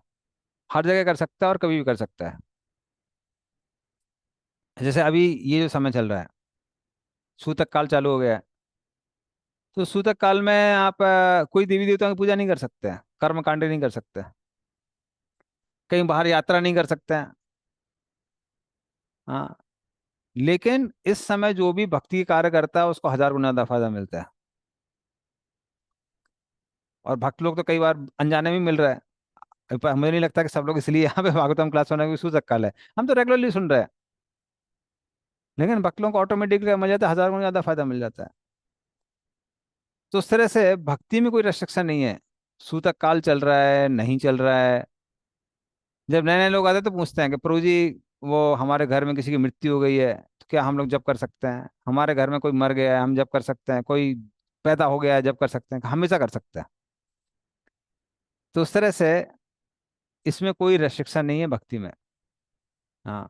हर जगह कर सकता है और कभी भी कर सकता है। जैसे अभी ये जो समय चल रहा है, सूतक काल चालू हो गया है, तो सूतक काल में आप कोई देवी देवताओं की पूजा नहीं कर सकते हैं, कर्म कांड नहीं कर सकते हैं, कहीं बाहर यात्रा नहीं कर सकते हैं, हाँ, लेकिन इस समय जो भी भक्ति कार्य करता है उसको 1000 गुना ज्यादा फायदा मिलता है। और भक्त लोग तो कई बार अनजाने में मिल रहा है, पर मुझे नहीं लगता कि सब लोग इसलिए यहाँ पे भागवतम क्लास होने की सूचक काल है, हम तो रेगुलरली सुन रहे हैं, लेकिन भक्त लोगों को ऑटोमेटिकली मिल जाता है, 1000 गुना ज्यादा फायदा मिल जाता है। तो उस तरह से भक्ति में कोई रेस्ट्रिक्शन नहीं है। सूतक काल चल रहा है, नहीं चल रहा है, जब नए नए लोग आते हैं तो पूछते हैं कि प्रभु जी वो हमारे घर में किसी की मृत्यु हो गई है तो क्या हम लोग जप कर सकते हैं? हमारे घर में कोई मर गया है हम जप कर सकते हैं? कोई पैदा हो गया है जप कर सकते हैं? हमेशा कर सकते हैं। तो उस तरह से इसमें कोई रेस्ट्रिक्शन नहीं है भक्ति में। हाँ।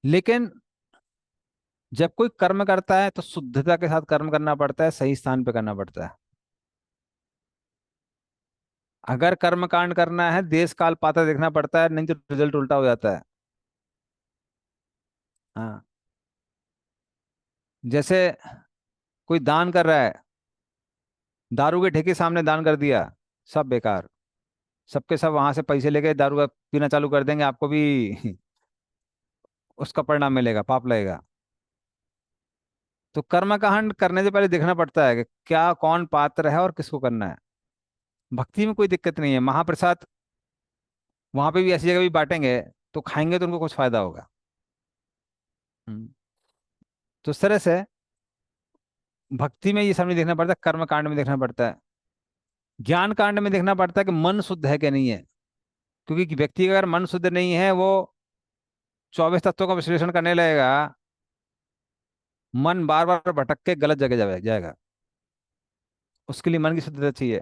लेकिन जब कोई कर्म करता है तो शुद्धता के साथ कर्म करना पड़ता है, सही स्थान पे करना पड़ता है। अगर कर्म कांड करना है देश काल पात्र देखना पड़ता है, नहीं तो रिजल्ट उल्टा हो जाता है। हाँ। जैसे कोई दान कर रहा है, दारू के ठेके सामने दान कर दिया, सब बेकार। सबके सब वहां से पैसे लेके दारू का पीना चालू कर देंगे, आपको भी उसका परिणाम मिलेगा, पाप लगेगा। तो कर्म कांड करने से पहले देखना पड़ता है कि क्या कौन पात्र है और किसको करना है। भक्ति में कोई दिक्कत नहीं है, महाप्रसाद वहां पे भी ऐसी जगह भी बांटेंगे तो खाएंगे तो उनको कुछ फायदा होगा। हम्म। तो इस तरह से भक्ति में ये सब नहीं देखना पड़ता, कर्म कांड में देखना पड़ता है। ज्ञान कांड में देखना पड़ता है कि मन शुद्ध है कि नहीं है। क्योंकि व्यक्ति का अगर मन शुद्ध नहीं है, वो 24 तत्वों का विश्लेषण करने लगेगा, मन बार बार भटक के गलत जगह जाएगा। उसके लिए मन की शुद्धता चाहिए।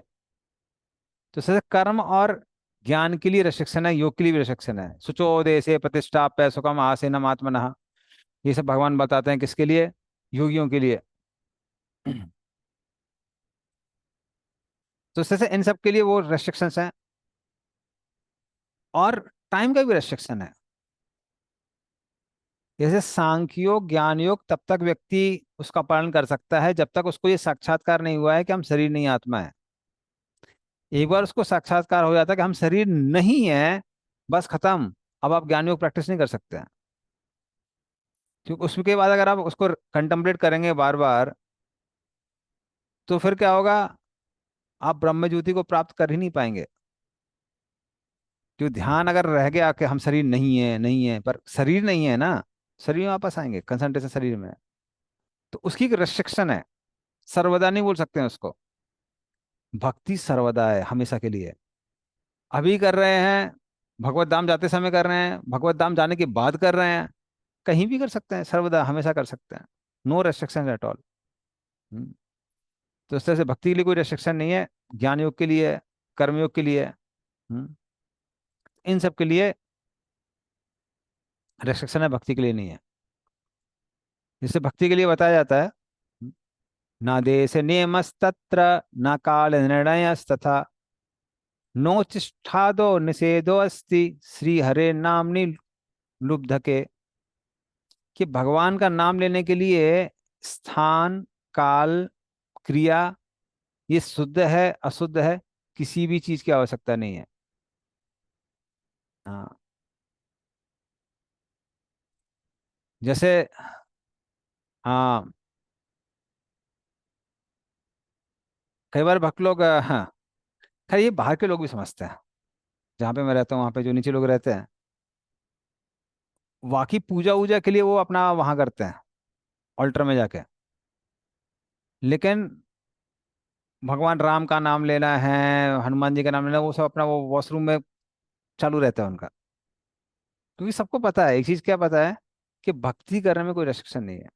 तो जैसे कर्म और ज्ञान के लिए रिस्ट्रिक्शन है, योग के लिए भी रिस्ट्रिक्शन है। शुचो देशे प्रतिष्ठा सुखम आसीनम आत्मनः, ये सब भगवान बताते हैं किसके लिए? योगियों के लिए। तो जैसे इन सब के लिए वो रेस्ट्रिक्शंस हैं। और टाइम का भी रेस्ट्रिक्शन है। जैसे सांख्य योग ज्ञान योग तब तक व्यक्ति उसका पालन कर सकता है जब तक उसको ये साक्षात्कार नहीं हुआ है कि हम शरीर नहीं आत्मा है। एक बार उसको साक्षात्कार हो जाता है कि हम शरीर नहीं है, बस खत्म। अब आप ज्ञान योग प्रैक्टिस नहीं कर सकते हैं। क्योंकि उसके बाद अगर आप उसको कंtemplate करेंगे बार बार, तो फिर क्या होगा? आप ब्रह्म ज्योति को प्राप्त कर ही नहीं पाएंगे। जो ध्यान अगर रह गया कि हम शरीर नहीं है, नहीं है, पर शरीर नहीं है ना, शरीर में वापस आएंगे, कंसंट्रेशन शरीर में है। तो उसकी एक रेस्ट्रिक्शन है। सर्वदा नहीं बोल सकते हैं उसको। भक्ति सर्वदा है, हमेशा के लिए। अभी कर रहे हैं, भगवत धाम जाते समय कर रहे हैं, भगवत धाम जाने के बाद कर रहे हैं, कहीं भी कर सकते हैं, सर्वदा हमेशा कर सकते हैं। No restriction at all. तो इस तरह से भक्ति के लिए कोई रेस्ट्रिक्शन नहीं है। ज्ञान योग के लिए है, कर्मयोग के लिए है। हम्म, इन सब के लिए रेस्ट्रिक्शन है, भक्ति के लिए नहीं है। जिससे भक्ति के लिए बताया जाता है, ना देश नियमस्तत्र, न काल निर्णयस्तथा, नोचिष्ठादो निषेधो अस्ति, श्री हरे नामनि लुब्धके। कि भगवान का नाम लेने के लिए स्थान, काल, क्रिया, ये शुद्ध है अशुद्ध है, किसी भी चीज की आवश्यकता नहीं है। हाँ। जैसे, हाँ, कई बार भक्त लोग हाँ, खैर ये बाहर के लोग भी समझते हैं। जहाँ पे मैं रहता हूँ वहाँ पे जो नीचे लोग रहते हैं, बाकी पूजा वूजा के लिए वो अपना वहाँ करते हैं, ऑल्टर में जाके। लेकिन भगवान राम का नाम लेना है, हनुमान जी का नाम लेना, वो सब अपना वो वॉशरूम में चालू रहता है उनका। क्योंकि सबको पता है, एक चीज क्या पता है, कि भक्ति करने में कोई रेस्ट्रिक्शन नहीं है।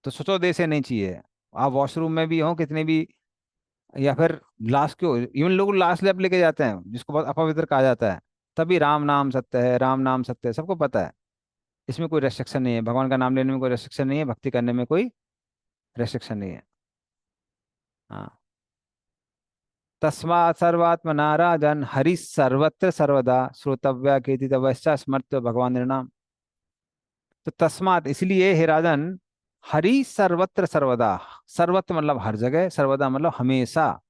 तो सोचो दे से नहीं चाहिए। आप वॉशरूम में भी हो कितने भी, या फिर लाश क्यों, इवन लोग लाश लेप लेके जाते हैं जिसको बहुत अपवित्र कहा जाता है, तभी राम नाम सत्य है, राम नाम सत्य है, सबको पता है। इसमें कोई रेस्ट्रिक्शन नहीं है, भगवान का नाम लेने में कोई रेस्ट्रिक्शन नहीं है, भक्ति करने में कोई रेस्ट्रिक्शन नहीं है। हाँ। तस्मात् सर्वात्मना राजन हरि सर्वत्र सर्वदा श्रोतव्या केति तवश्चा स्मर्त्य भगवान नाम। तो तस्मात् इसलिए हे राजन, हरि सर्वत्र सर्वदा, सर्वत्र मतलब हर जगह, सर्वदा मतलब हमेशा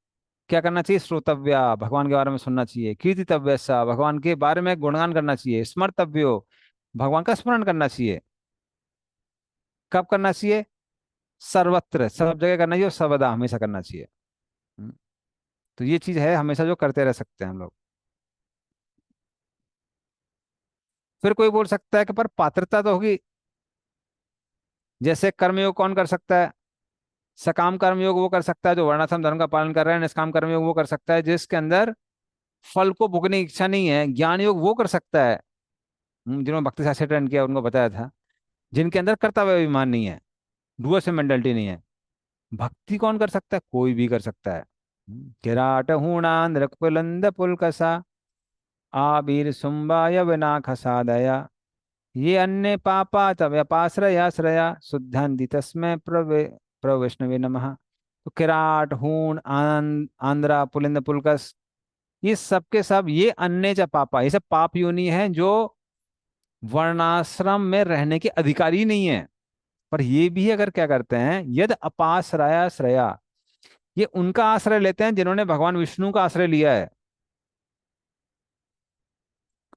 क्या करना चाहिए? श्रोतव्या, भगवान के बारे में सुनना चाहिए, कीर्तितव्य सा, भगवान के बारे में गुणगान करना चाहिए, स्मर्तव्यो, भगवान का स्मरण करना चाहिए। कब करना चाहिए? सर्वत्र, सब जगह करना चाहिए, और सर्वदा हमेशा करना चाहिए। हम्म, तो ये चीज है हमेशा जो करते रह सकते हैं हम लोग। फिर कोई बोल सकता है कि पर पात्रता तो होगी। जैसे कर्मयोग कौन कर सकता है? सकाम कर्मयोग वो कर सकता है जो वर्णाश्रम धर्म का पालन कर रहा है, निष्काम कर्मयोग वो कर सकता है जिसके अंदर फल को भोगने की इच्छा नहीं है, ज्ञान योग वो कर सकता है। जिन्होंने भक्ति शास्त्र ट्रेंड किया उनको बताया था, जिनके अंदर कर्तव्य अभिमान नहीं है, डुअर से मेंटेलिटी नहीं है। भक्ति कौन कर सकता है? कोई भी कर सकता है। किराट हूणांध्र कुलंद पुलकसा आबिर सुम्बाय विनाखसादया ये अन्य पापा व्यपाश्रया श्रया शुद्धांति तस्मै प्रवैष्णवे नमः। तो किराट हूण आंध्रा पुलिंद पुलकस, ये सब के सब ये अन्य च पापा, ये सब पाप योनि है जो वर्णाश्रम में रहने के अधिकारी ही नहीं है। पर ये भी अगर क्या करते हैं, यद अपाश्रया श्रया, ये उनका आश्रय लेते हैं जिन्होंने भगवान विष्णु का आश्रय लिया है।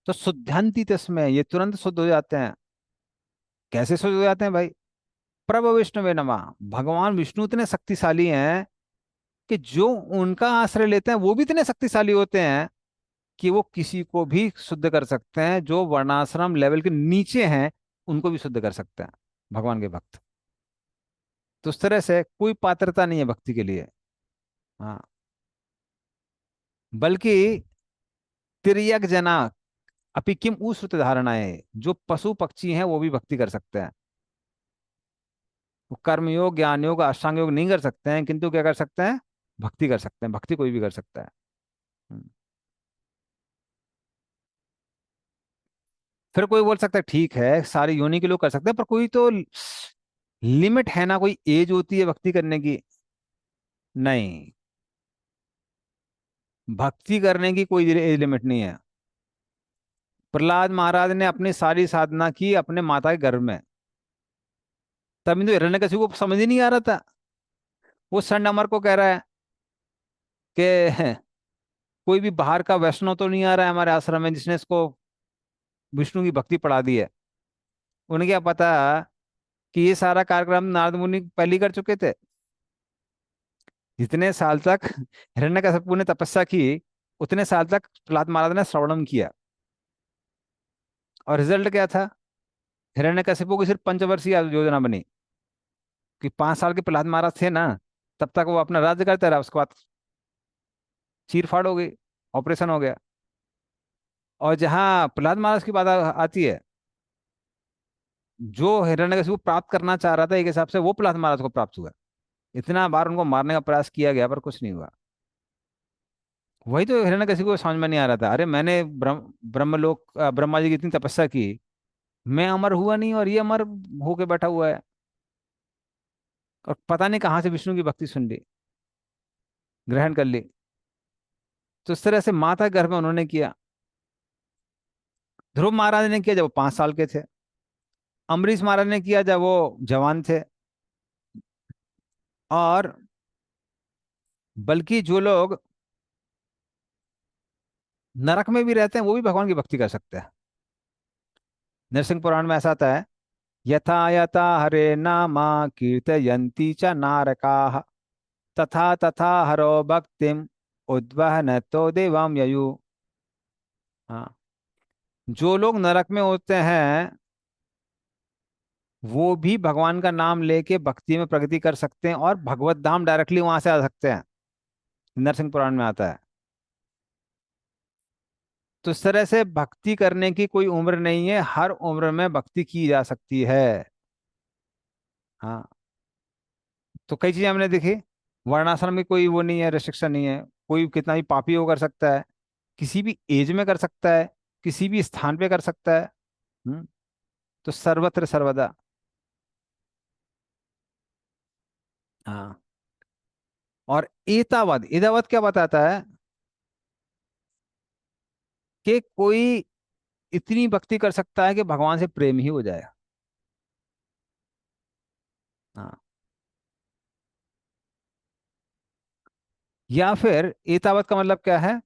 तो शुद्धांति तस्मै, ये तुरंत शुद्ध हो जाते हैं। कैसे शुद्ध हो जाते हैं भाई? प्रभु विष्णुवे नमः, भगवान विष्णु इतने शक्तिशाली हैं कि जो उनका आश्रय लेते हैं वो भी इतने शक्तिशाली होते हैं कि वो किसी को भी शुद्ध कर सकते हैं, जो वर्णाश्रम लेवल के नीचे हैं उनको भी शुद्ध कर सकते हैं, भगवान के भक्त। तो उस तरह से कोई पात्रता नहीं है भक्ति के लिए। हाँ, बल्कि तिर्यक जना अपि किम उश्रुत धारणाएं, जो पशु पक्षी हैं वो भी भक्ति कर सकते हैं। वो कर्म योग ज्ञान योग अष्टांग योग नहीं कर सकते हैं, किंतु क्या कर सकते हैं? भक्ति कर सकते हैं। भक्ति कोई भी कर सकता है। हम्म। फिर कोई बोल सकता है ठीक है सारे योनि के लोग कर सकते हैं, पर कोई तो लिमिट है ना, कोई एज होती है भक्ति करने की। नहीं, भक्ति करने की कोई एज लिमिट नहीं है। प्रहलाद महाराज ने अपनी सारी साधना की अपने माता के गर्भ में, तभी तो हिरण्यकशिपु को समझ ही नहीं आ रहा था। वो सन अमर को कह रहा है कि कोई भी बाहर का वैष्णव तो नहीं आ रहा है हमारे आश्रम में जिसने इसको विष्णु की भक्ति पढ़ा दी है। उन्हें क्या पता कि ये सारा कार्यक्रम नारद मुनि पहले ही कर चुके थे। जितने साल तक हिरण्यकशिपु ने तपस्या की, उतने साल तक प्रहलाद महाराज ने श्रवणम किया। और रिजल्ट क्या था? हिरण्यकशिपु की सिर्फ पंचवर्षीय योजना बनी कि 5 साल के प्रहलाद महाराज थे ना, तब तक वो अपना राज्य करता रहा, उसके बाद चीर फाड़ हो गई, ऑपरेशन हो गया। और जहां प्रहलाद महाराज की बात आती है, जो हिरण्यकशिपु प्राप्त करना चाह रहा था एक हिसाब से वो प्रहलाद महाराज को प्राप्त हुआ। इतना बार उनको मारने का प्रयास किया गया पर कुछ नहीं हुआ। वही तो हिरण्यकशिपु को समझ में नहीं आ रहा था, अरे मैंने ब्रह्मलोक ब्रह्मा जी की इतनी तपस्या की, मैं अमर हुआ नहीं और ये अमर होके बैठा हुआ है। और पता नहीं कहाँ से विष्णु की भक्ति सुन ली, ग्रहण कर ली। तो इस तरह से माता गर्भ में उन्होंने किया। ध्रुव महाराज ने किया जब वो 5 साल के थे। अम्बरीश महाराज ने किया जब वो जवान थे। और बल्कि जो लोग नरक में भी रहते हैं वो भी भगवान की भक्ति कर सकते हैं। नरसिंह पुराण में ऐसा आता है, यथा यथा हरे नामा कीर्तयन्ति च नारकाः तथा तथा हरो भक्तिम उद्वहन तो देवाम ययु। हाँ, जो लोग नरक में होते हैं वो भी भगवान का नाम लेके भक्ति में प्रगति कर सकते हैं और भगवत धाम डायरेक्टली वहां से आ सकते हैं। नरसिंह पुराण में आता है। तो इस तरह से भक्ति करने की कोई उम्र नहीं है, हर उम्र में भक्ति की जा सकती है। हाँ, तो कई चीजें हमने देखी। वर्णाश्रम में कोई वो नहीं है, रिस्ट्रिक्शन नहीं है, कोई कितना भी पापी हो कर सकता है, किसी भी एज में कर सकता है, किसी भी स्थान पे कर सकता है। हम्म। तो सर्वत्र सर्वदा। हाँ। और एतावत एतावत क्या बताता है? कि कोई इतनी भक्ति कर सकता है कि भगवान से प्रेम ही हो जाए। हाँ। या फिर एतावत का मतलब क्या है?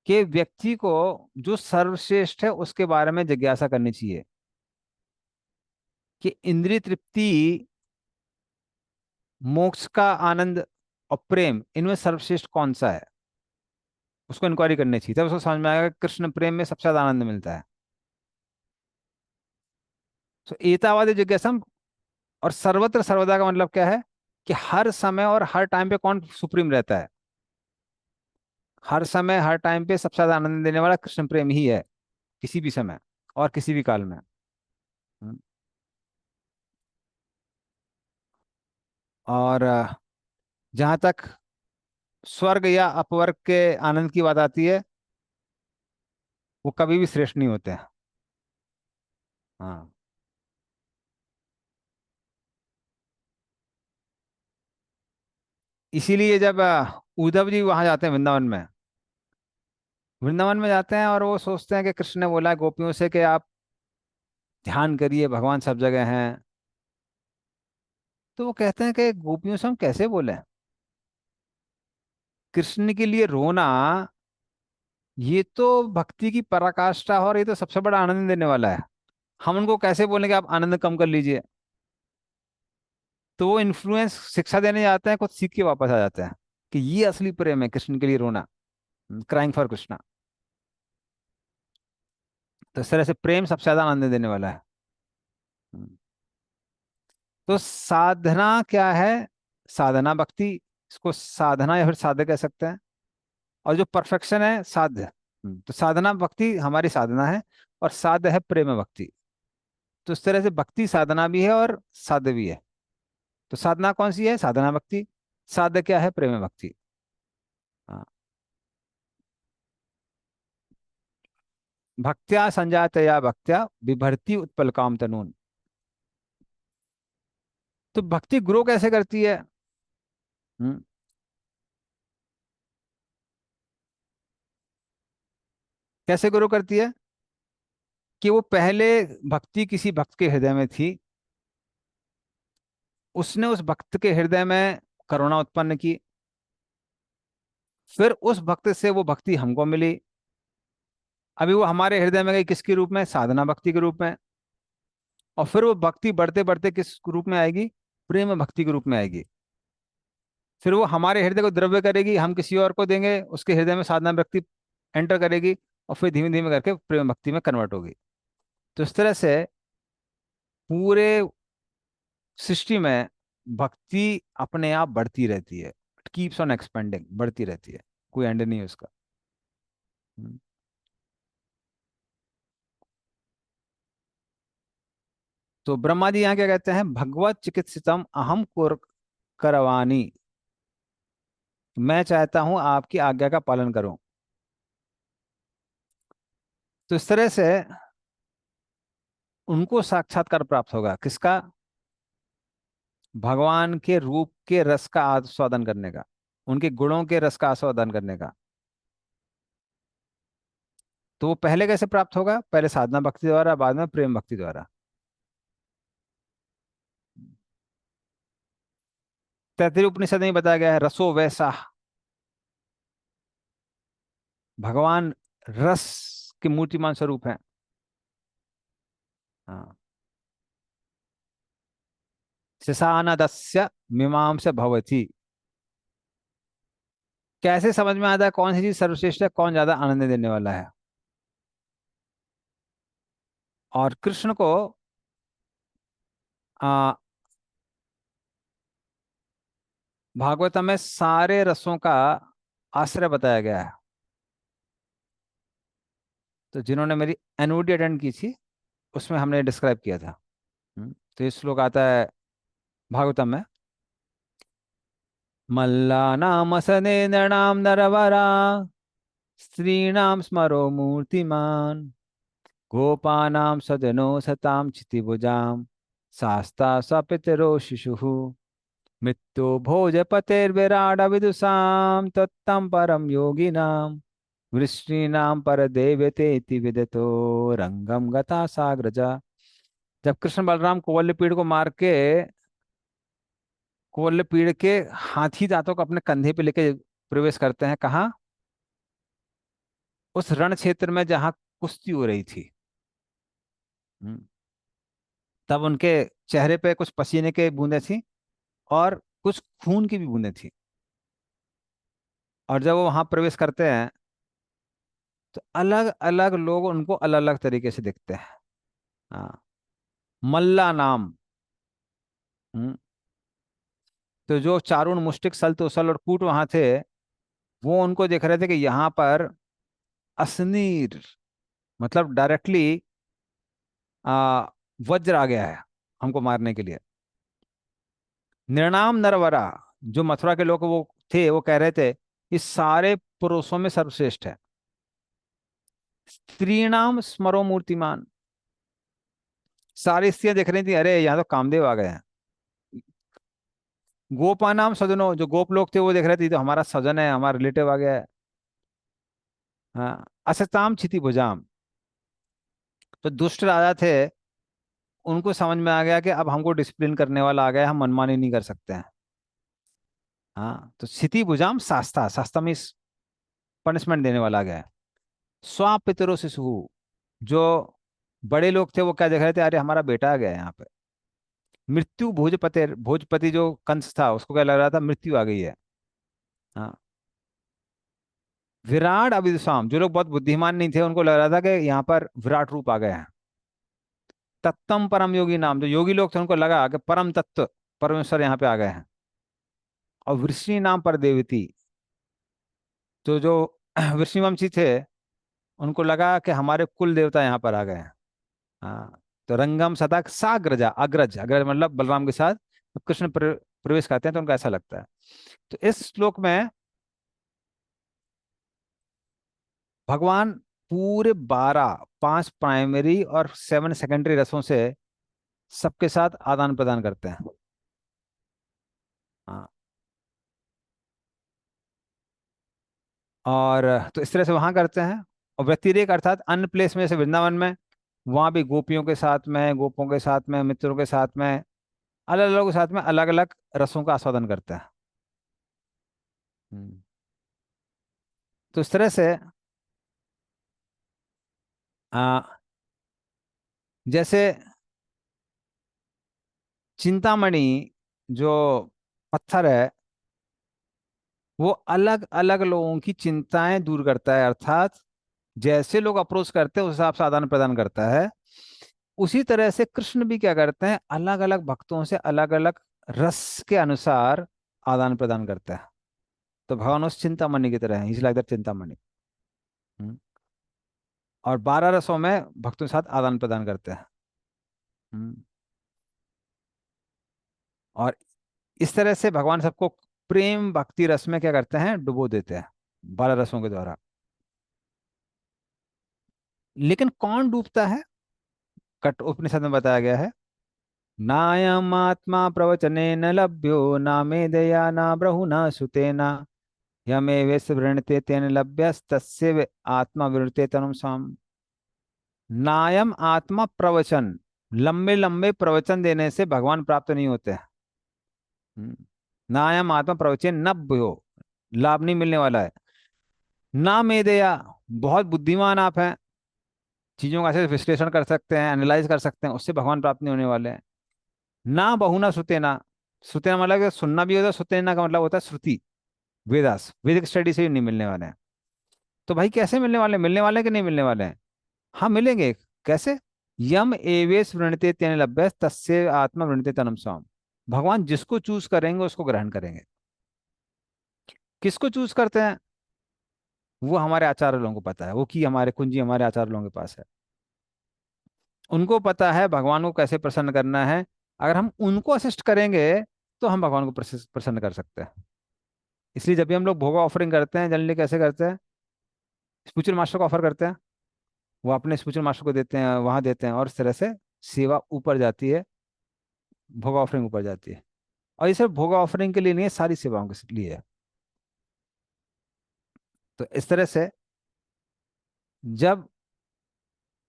कि व्यक्ति को जो सर्वश्रेष्ठ है उसके बारे में जिज्ञासा करनी चाहिए, कि इंद्रिय तृप्ति, मोक्ष का आनंद और प्रेम, इनमें सर्वश्रेष्ठ कौन सा है, उसको इंक्वायरी करनी चाहिए। तब उसको समझ में आएगा कि कृष्ण प्रेम में सबसे ज्यादा आनंद मिलता है। तो एतावाद जिज्ञासा। और सर्वत्र सर्वदा का मतलब क्या है? कि हर समय और हर टाइम पे कौन सुप्रीम रहता है। हर समय हर टाइम पे सबसे ज्यादा आनंद देने वाला कृष्ण प्रेम ही है, किसी भी समय और किसी भी काल में। हम्म। और जहाँ तक स्वर्ग या अपवर्ग के आनंद की बात आती है, वो कभी भी श्रेष्ठ नहीं होते हैं। हाँ। इसीलिए जब उद्धव जी वहां जाते हैं वृंदावन में, वृंदावन में जाते हैं और वो सोचते हैं कि कृष्ण ने बोला है गोपियों से कि आप ध्यान करिए, भगवान सब जगह हैं। तो वो कहते हैं कि गोपियों से हम कैसे बोले, कृष्ण के लिए रोना, ये तो भक्ति की पराकाष्ठा है और ये तो सबसे बड़ा आनंद देने वाला है। हम उनको कैसे बोलेंगे आप आनंद कम कर लीजिए। तो वो इन्फ्लुएंस शिक्षा देने जाते हैं, कुछ सीख के वापस आ जाते हैं कि ये असली प्रेम है, कृष्ण के लिए रोना, क्राइंग फॉर कृष्णा। तो इस तरह से प्रेम सबसे ज्यादा आनंद देने वाला है। हम्म। तो साधना क्या है? साधना भक्ति, इसको साधना या फिर साध्य कह सकते हैं। और जो परफेक्शन है साध्य। तो साधना भक्ति हमारी साधना है, और साध्य है प्रेम भक्ति। तो इस तरह से भक्ति साधना भी है और साध्य भी है। तो साधना कौन सी है? साधना भक्ति। साध्य क्या है? प्रेम भक्ति। हाँ। भक्त्या संजातया भक्त्या बिभर्ति उत्पल काम तनून। तो भक्ति ग्रो कैसे करती है? हम्म, कैसे ग्रो करती है? कि वो पहले भक्ति किसी भक्त के हृदय में थी, उसने उस भक्त के हृदय में करुणा उत्पन्न की, फिर उस भक्त से वो भक्ति हमको मिली। अभी वो हमारे हृदय में गई किसके रूप में? साधना भक्ति के रूप में। और फिर वो भक्ति बढ़ते बढ़ते किस रूप में आएगी? प्रेम भक्ति के रूप में आएगी। फिर वो हमारे हृदय को द्रव्य करेगी, हम किसी और को देंगे, उसके हृदय में साधना भक्ति एंटर करेगी, और फिर धीमे धीमे करके प्रेम भक्ति में कन्वर्ट होगी। तो इस तरह से पूरे सृष्टि में भक्ति अपने आप बढ़ती रहती है, कीप्स ऑन एक्सपेंडिंग, बढ़ती रहती है, कोई एंड नहीं है उसका। हम्म। तो ब्रह्मा जी यहाँ क्या कहते हैं? भगवत चिकित्सितम अहम करवानी। मैं चाहता हूं आपकी आज्ञा का पालन करूं। तो इस तरह से उनको साक्षात्कार प्राप्त होगा, किसका? भगवान के रूप के रस का आस्वादन करने का, उनके गुणों के रस का आस्वादन करने का। तो वो पहले कैसे प्राप्त होगा? पहले साधना भक्ति द्वारा, बाद में प्रेम भक्ति द्वारा। तैत्तिरीय उपनिषद में बताया गया है, रसो वैसा। भगवान रस के मूर्तिमान स्वरूप है। हाँ। सिसानदस्य मीमांस भवति। कैसे समझ में आता है कौन सी चीज सर्वश्रेष्ठ है, कौन ज्यादा आनंद देने वाला है? और कृष्ण को आ, भागवतम में सारे रसों का आश्रय बताया गया है। तो जिन्होंने मेरी एनुअल अटेंड की थी, उसमें हमने डिस्क्राइब किया था। तो ये श्लोक आता है भागवतम में। मल्लानामसने नृणां नरवरा स्त्रीणां स्मरो मूर्तिमान् गोपानां सजनो सतां चितिभुजां शास्ता सपितरो शिशुः मृत्यु भोजपतेर्विराड विदुषां तत्तं परम योगिनां वृष्णीनां परदेवतेति विदतो रंगम गता साग्रजा। जब कृष्ण बलराम कोवल्य को मार के, कोवल्य के हाथी दांतों को अपने कंधे पे लेके प्रवेश करते हैं, कहाँ? उस रण क्षेत्र में जहाँ कुश्ती हो रही थी। हम्म, तब उनके चेहरे पे कुछ पसीने के बूंदें थी, और कुछ खून की भी बूंदें थी। और जब वो वहां प्रवेश करते हैं, तो अलग अलग लोग उनको अलग अलग तरीके से दिखते हैं। हाँ। मल्ला नाम। हम्म, तो जो चारुण मुष्टिक सल तोसल और कूट वहां थे, वो उनको देख रहे थे कि यहाँ पर असनीर, मतलब डायरेक्टली आ वज्र आ गया है हमको मारने के लिए। निर्णाम नरवरा, जो मथुरा के लोग वो थे, वो कह रहे थे इस सारे पुरुषों में सर्वश्रेष्ठ है। स्त्रीणाम स्मरो मूर्तिमान, सारी स्त्रियां देख रही थी, अरे यहाँ तो कामदेव आ गए हैं। गोपानाम सजनो, जो गोप लोग थे वो देख रहे थे, तो हमारा सजन है, हमारा रिलेटिव आ गया है। हाँ, असताम क्षिति भुजाम, तो दुष्ट राजा थे, उनको समझ में आ गया कि अब हमको डिसिप्लिन करने वाला आ गया है, हम मनमानी नहीं कर सकते हैं। हाँ, तो क्षिति भुजाम शास्ता, शास्ता में पनिशमेंट देने वाला आ गया है। स्वा पितरो शिशु, जो बड़े लोग थे वो क्या देख रहे थे, अरे हमारा बेटा आ गया है यहाँ पे। मृत्यु भोजपति, भोजपति जो कंस था उसको क्या लग रहा था, मृत्यु आ गई है। हाँ, विराट अभिशाम, जो लोग बहुत बुद्धिमान नहीं थे उनको लग रहा था कि यहाँ पर विराट रूप आ गया है। तत्तम परम योगी नाम, जो योगी लोग थे उनको लगा कि परम तत्व परमेश्वर यहाँ पे आ गए हैं। और वृष्णि नाम पर देवती, तो जो वृष्णिवंशी थे उनको लगा कि हमारे कुल देवता यहाँ पर आ गए हैं। हाँ, तो रंगम सदा साग्रजा, अग्रज, अग्रज मतलब बलराम के साथ जब कृष्ण प्रवेश करते हैं तो उनको ऐसा लगता है। तो इस श्लोक में भगवान पूरे 12, 5 प्राइमरी और 7 सेकेंडरी रसों से सबके साथ आदान प्रदान करते हैं। हाँ, और तो इस तरह से वहां करते हैं। और व्यतिरेक अर्थात अन्य प्लेस में, जैसे वृंदावन में, वहां भी गोपियों के साथ में, गोपों के साथ में, मित्रों के साथ में, अलग अलग के साथ में अलग अलग रसों का आस्वादन करते हैं। हम्म। तो इस तरह से आ, जैसे चिंतामणि जो पत्थर है, वो अलग अलग लोगों की चिंताएं दूर करता है, अर्थात जैसे लोग अप्रोच करते हैं उस हिसाब से आदान प्रदान करता है। उसी तरह से कृष्ण भी क्या करते हैं, अलग अलग भक्तों से अलग अलग रस के अनुसार आदान प्रदान करता है। तो भगवान उस चिंतामणि की तरह है, इज लाइक दैट चिंतामणि। हम्म। और 12 रसों में भक्तों के साथ आदान प्रदान करते हैं। हम्म। और इस तरह से भगवान सबको प्रेम भक्ति रस में क्या करते हैं, डुबो देते हैं 12 रसों के द्वारा। लेकिन कौन डूबता है, कट उपनिषद में बताया गया है, नायम आत्मा प्रवचने न लभ्यो ना मे दया ना ब्रहुना सुतेना यमे वेश वृणते तेन लभ्यस्तस्य आत्मा विवृते तनुम स्वाम। नायम आत्मा प्रवचन, लंबे लंबे प्रवचन देने से भगवान प्राप्त नहीं होते हैं। हम्म। नायम आत्मा प्रवचन नभ्यो, लाभ नहीं मिलने वाला है। ना मेदेया, बहुत बुद्धिमान आप हैं, चीजों का ऐसे विश्लेषण कर सकते हैं, एनालाइज कर सकते हैं, उससे भगवान प्राप्त नहीं होने वाले हैं। ना बहुना सुतेना, सुतेना मतलब कि सुनना भी होता है, सुतेना का मतलब होता है श्रुति, वेदास, वैदिक स्टडी से ही नहीं मिलने वाले हैं। तो भाई कैसे मिलने वाले हैं, मिलने वाले हैं कि नहीं मिलने वाले हैं? हाँ मिलेंगे। कैसे? यम एवेश वृणते तेन लभ्य तस्य आत्मा वृणते तनम स्वाम। भगवान जिसको चूज करेंगे उसको ग्रहण करेंगे। किसको चूज करते हैं, वो हमारे आचार्य लोगों को पता है, वो की हमारे कुंजी हमारे आचार्य लोगों के पास है। उनको पता है भगवान को कैसे प्रसन्न करना है। अगर हम उनको असिस्ट करेंगे तो हम भगवान को प्रसन्न कर सकते हैं। इसलिए जब भी हम लोग भोगा ऑफरिंग करते हैं, जनरली कैसे करते हैं, स्पिरिचुअल मास्टर को ऑफर करते हैं, वो अपने स्पिरिचुअल मास्टर को देते हैं, वहां देते हैं, और इस तरह से सेवा ऊपर जाती है, भोगा ऑफरिंग ऊपर जाती है। और ये सिर्फ भोगा ऑफरिंग के लिए नहीं है, सारी सेवाओं के लिए है। तो इस तरह से जब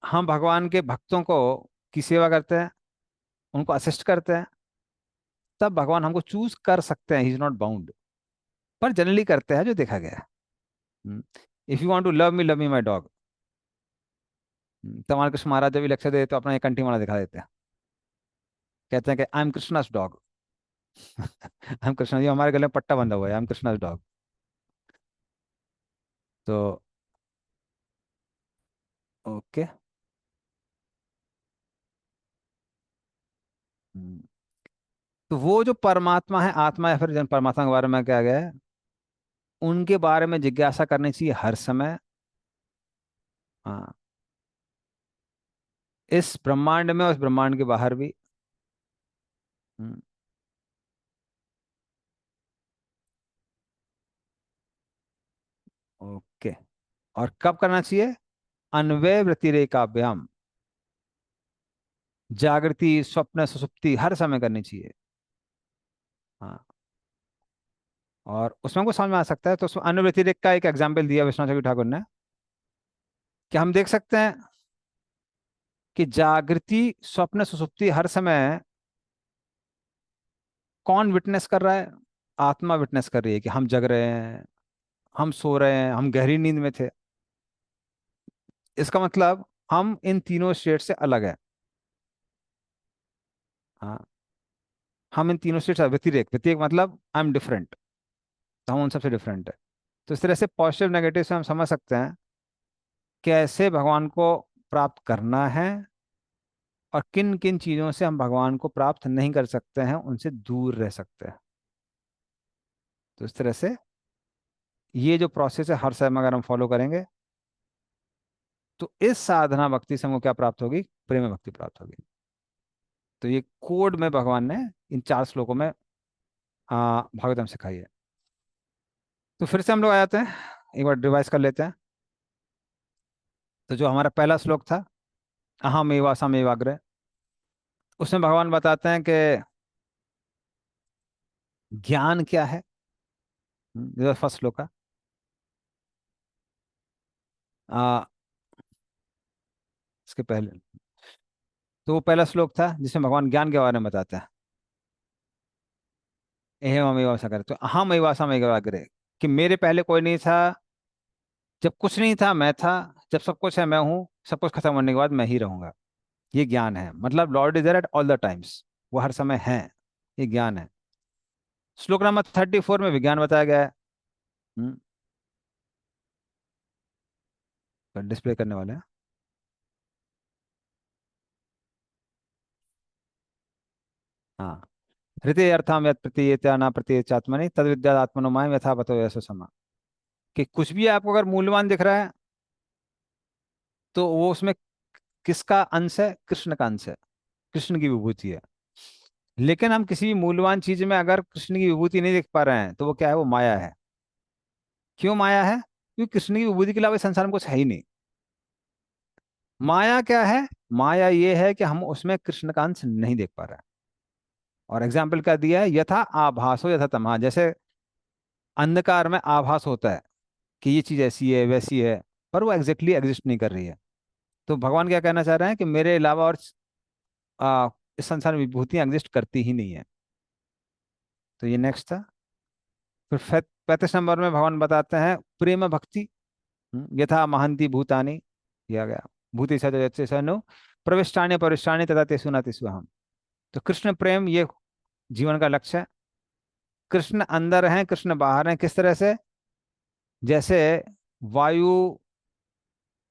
हम भगवान के भक्तों को की सेवा करते हैं, उनको असिस्ट करते हैं, तब भगवान हमको चूज कर सकते हैं, ही इज नॉट बाउंड। पर जनरली करते हैं जो देखा गया है। If you want to love me my dog, Tamal Krishna महाराज जब भी लेक्चर देते तो अपना एक कंठी माला दिखा देते हैं, कहते हैं कि I am Krishna's dog. I am Krishna, ये हमारे गले में पट्टा बंधा हुआ है, आई एम कृष्णास डॉग। तो ओके। तो वो जो परमात्मा है, आत्मा, या फिर जन परमात्मा के बारे में क्या गया है, उनके बारे में जिज्ञासा करनी चाहिए हर समय। हाँ, इस ब्रह्मांड में, उस ब्रह्मांड के बाहर भी। हम्म, ओके। और कब करना चाहिए? अन्वय व्यतिरेकाभ्याम। जागृति, स्वप्न, सुषुप्ति हर समय करनी चाहिए। हाँ। और उसमें को समझ में आ सकता है, तो उसमें अन्वय व्यतिरेक का एक एग्जाम्पल दिया विश्वनाथ चक्रवर्ती ठाकुर ने, कि हम देख सकते हैं कि जागृति, स्वप्न, सुषुप्ति हर समय कौन विटनेस कर रहा है? आत्मा विटनेस कर रही है कि हम जग रहे हैं, हम सो रहे हैं, हम गहरी नींद में थे। इसका मतलब हम इन तीनों स्टेट से अलग है। हाँ, हम इन तीनों स्टेट से व्यतिरेक, व्यतिरेक मतलब आई एम डिफरेंट, तो हम उन सबसे डिफरेंट है। तो इस तरह से पॉजिटिव नेगेटिव से हम समझ सकते हैं कैसे भगवान को प्राप्त करना है, और किन किन चीजों से हम भगवान को प्राप्त नहीं कर सकते हैं, उनसे दूर रह सकते हैं। तो इस तरह से ये जो प्रोसेस है हर समय अगर हम फॉलो करेंगे, तो इस साधना भक्ति से हमको क्या प्राप्त होगी? प्रेम भक्ति प्राप्त होगी। तो ये कोड में भगवान ने इन 4 श्लोकों में भागवतम सिखाई है। तो फिर से हम लोग आ जाते हैं, एक बार रिवाइज कर लेते हैं। तो जो हमारा पहला श्लोक था, अहम एवासम एवाग्र, उसमें भगवान बताते हैं कि ज्ञान क्या है। ये फर्स्ट श्लोक का। आ, इसके पहले, तो वो पहला श्लोक था जिसमें भगवान ज्ञान के बारे में बताते हैं। एवं एवं कर, तो अहम एवासम एवाग्र, कि मेरे पहले कोई नहीं था, जब कुछ नहीं था मैं था, जब सब कुछ है मैं हूँ, सब कुछ खत्म होने के बाद मैं ही रहूंगा। ये ज्ञान है, मतलब Lord is there at all the times, वो हर समय है। ये ज्ञान है। श्लोक नंबर 34 में विज्ञान बताया गया है। हम्म, डिस्प्ले करने वाले हैं। हाँ। हृदय अर्थाम यत् प्रतीयते न प्रतीयते आत्मनि तद विद्या आत्मनो मायम यथा बतो यशो समा, कि कुछ भी आपको अगर मूल्यवान दिख रहा है, तो वो उसमें किसका अंश है? कृष्ण का अंश है, कृष्ण की विभूति है। लेकिन हम किसी भी मूल्यवान चीज में अगर कृष्ण की विभूति नहीं देख पा रहे हैं, तो वो क्या है? वो माया है। क्यों माया है? क्योंकि कृष्ण की विभूति के अलावा इस संसार में कुछ है ही नहीं। माया क्या है? माया ये है कि हम उसमें कृष्ण का अंश नहीं देख पा रहे हैं। और एग्जाम्पल क्या दिया है? यथा आभासो यथा तमः, जैसे अंधकार में आभास होता है कि ये चीज ऐसी है वैसी है, पर वो एग्जैक्टली एग्जिस्ट नहीं कर रही है। तो भगवान क्या कहना चाह रहे हैं कि मेरे अलावा और आ, इस संसार में विभूतियां एग्जिस्ट करती ही नहीं है। तो ये नेक्स्ट था। फिर 35 नंबर में भगवान बताते हैं प्रेम भक्ति। यथा महंती भूतानि, किया गया, भूति सनु प्रविष्टानि परिष्टानि तथा तेषु न तेषु अहम। तो कृष्ण प्रेम ये जीवन का लक्ष्य है। कृष्ण अंदर हैं, कृष्ण बाहर हैं, किस तरह से? जैसे वायु,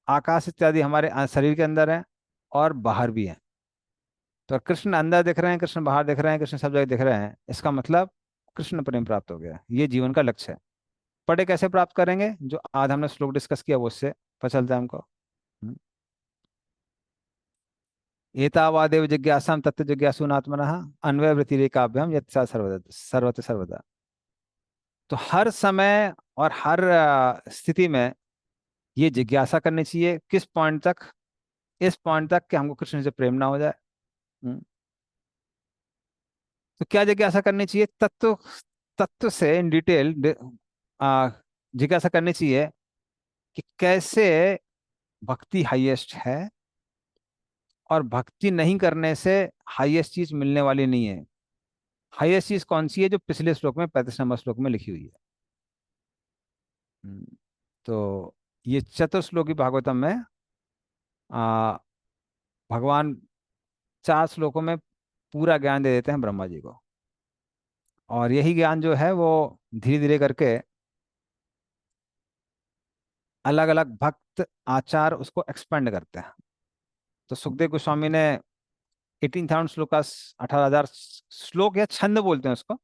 आकाश इत्यादि हमारे शरीर के अंदर है और बाहर भी है। तो कृष्ण अंदर दिख रहे हैं, कृष्ण बाहर दिख रहे हैं, कृष्ण सब जगह दिख रहे हैं, इसका मतलब कृष्ण प्रेम प्राप्त हो गया। ये जीवन का लक्ष्य है। पढ़े कैसे प्राप्त करेंगे? जो आज हमने श्लोक डिस्कस किया वो उससे पता चलता है हमको। हम्म। एतावादेव जिज्ञासां तत्व जिज्ञासूनात्मनः अन्वय व्यतिरेकाभ्याम यत्सा सर्वदा सर्वत्र सर्वदा। तो हर समय और हर स्थिति में ये जिज्ञासा करनी चाहिए, किस पॉइंट तक? इस पॉइंट तक कि हमको कृष्ण से प्रेम ना हो जाए। हम्म। तो क्या जिज्ञासा करनी चाहिए? तत्व, तत्व से इन डिटेल आ, जिज्ञासा करनी चाहिए कि कैसे भक्ति हाईएस्ट है, और भक्ति नहीं करने से हाईएस्ट चीज मिलने वाली नहीं है। हाईएस्ट चीज कौन सी है? जो पिछले श्लोक में 35 नंबर श्लोक में लिखी हुई है। हम्म, तो ये चतुर्श्लोकी भागवतम में आ, भगवान 4 श्लोकों में पूरा ज्ञान दे देते हैं ब्रह्मा जी को। और यही ज्ञान जो है वो धीरे धीरे करके अलग अलग भक्त आचार उसको एक्सपेंड करते हैं। तो सुखदेव गोस्वामी ने 18,000 श्लोक का, 18,000 श्लोक या छंद बोलते हैं उसको,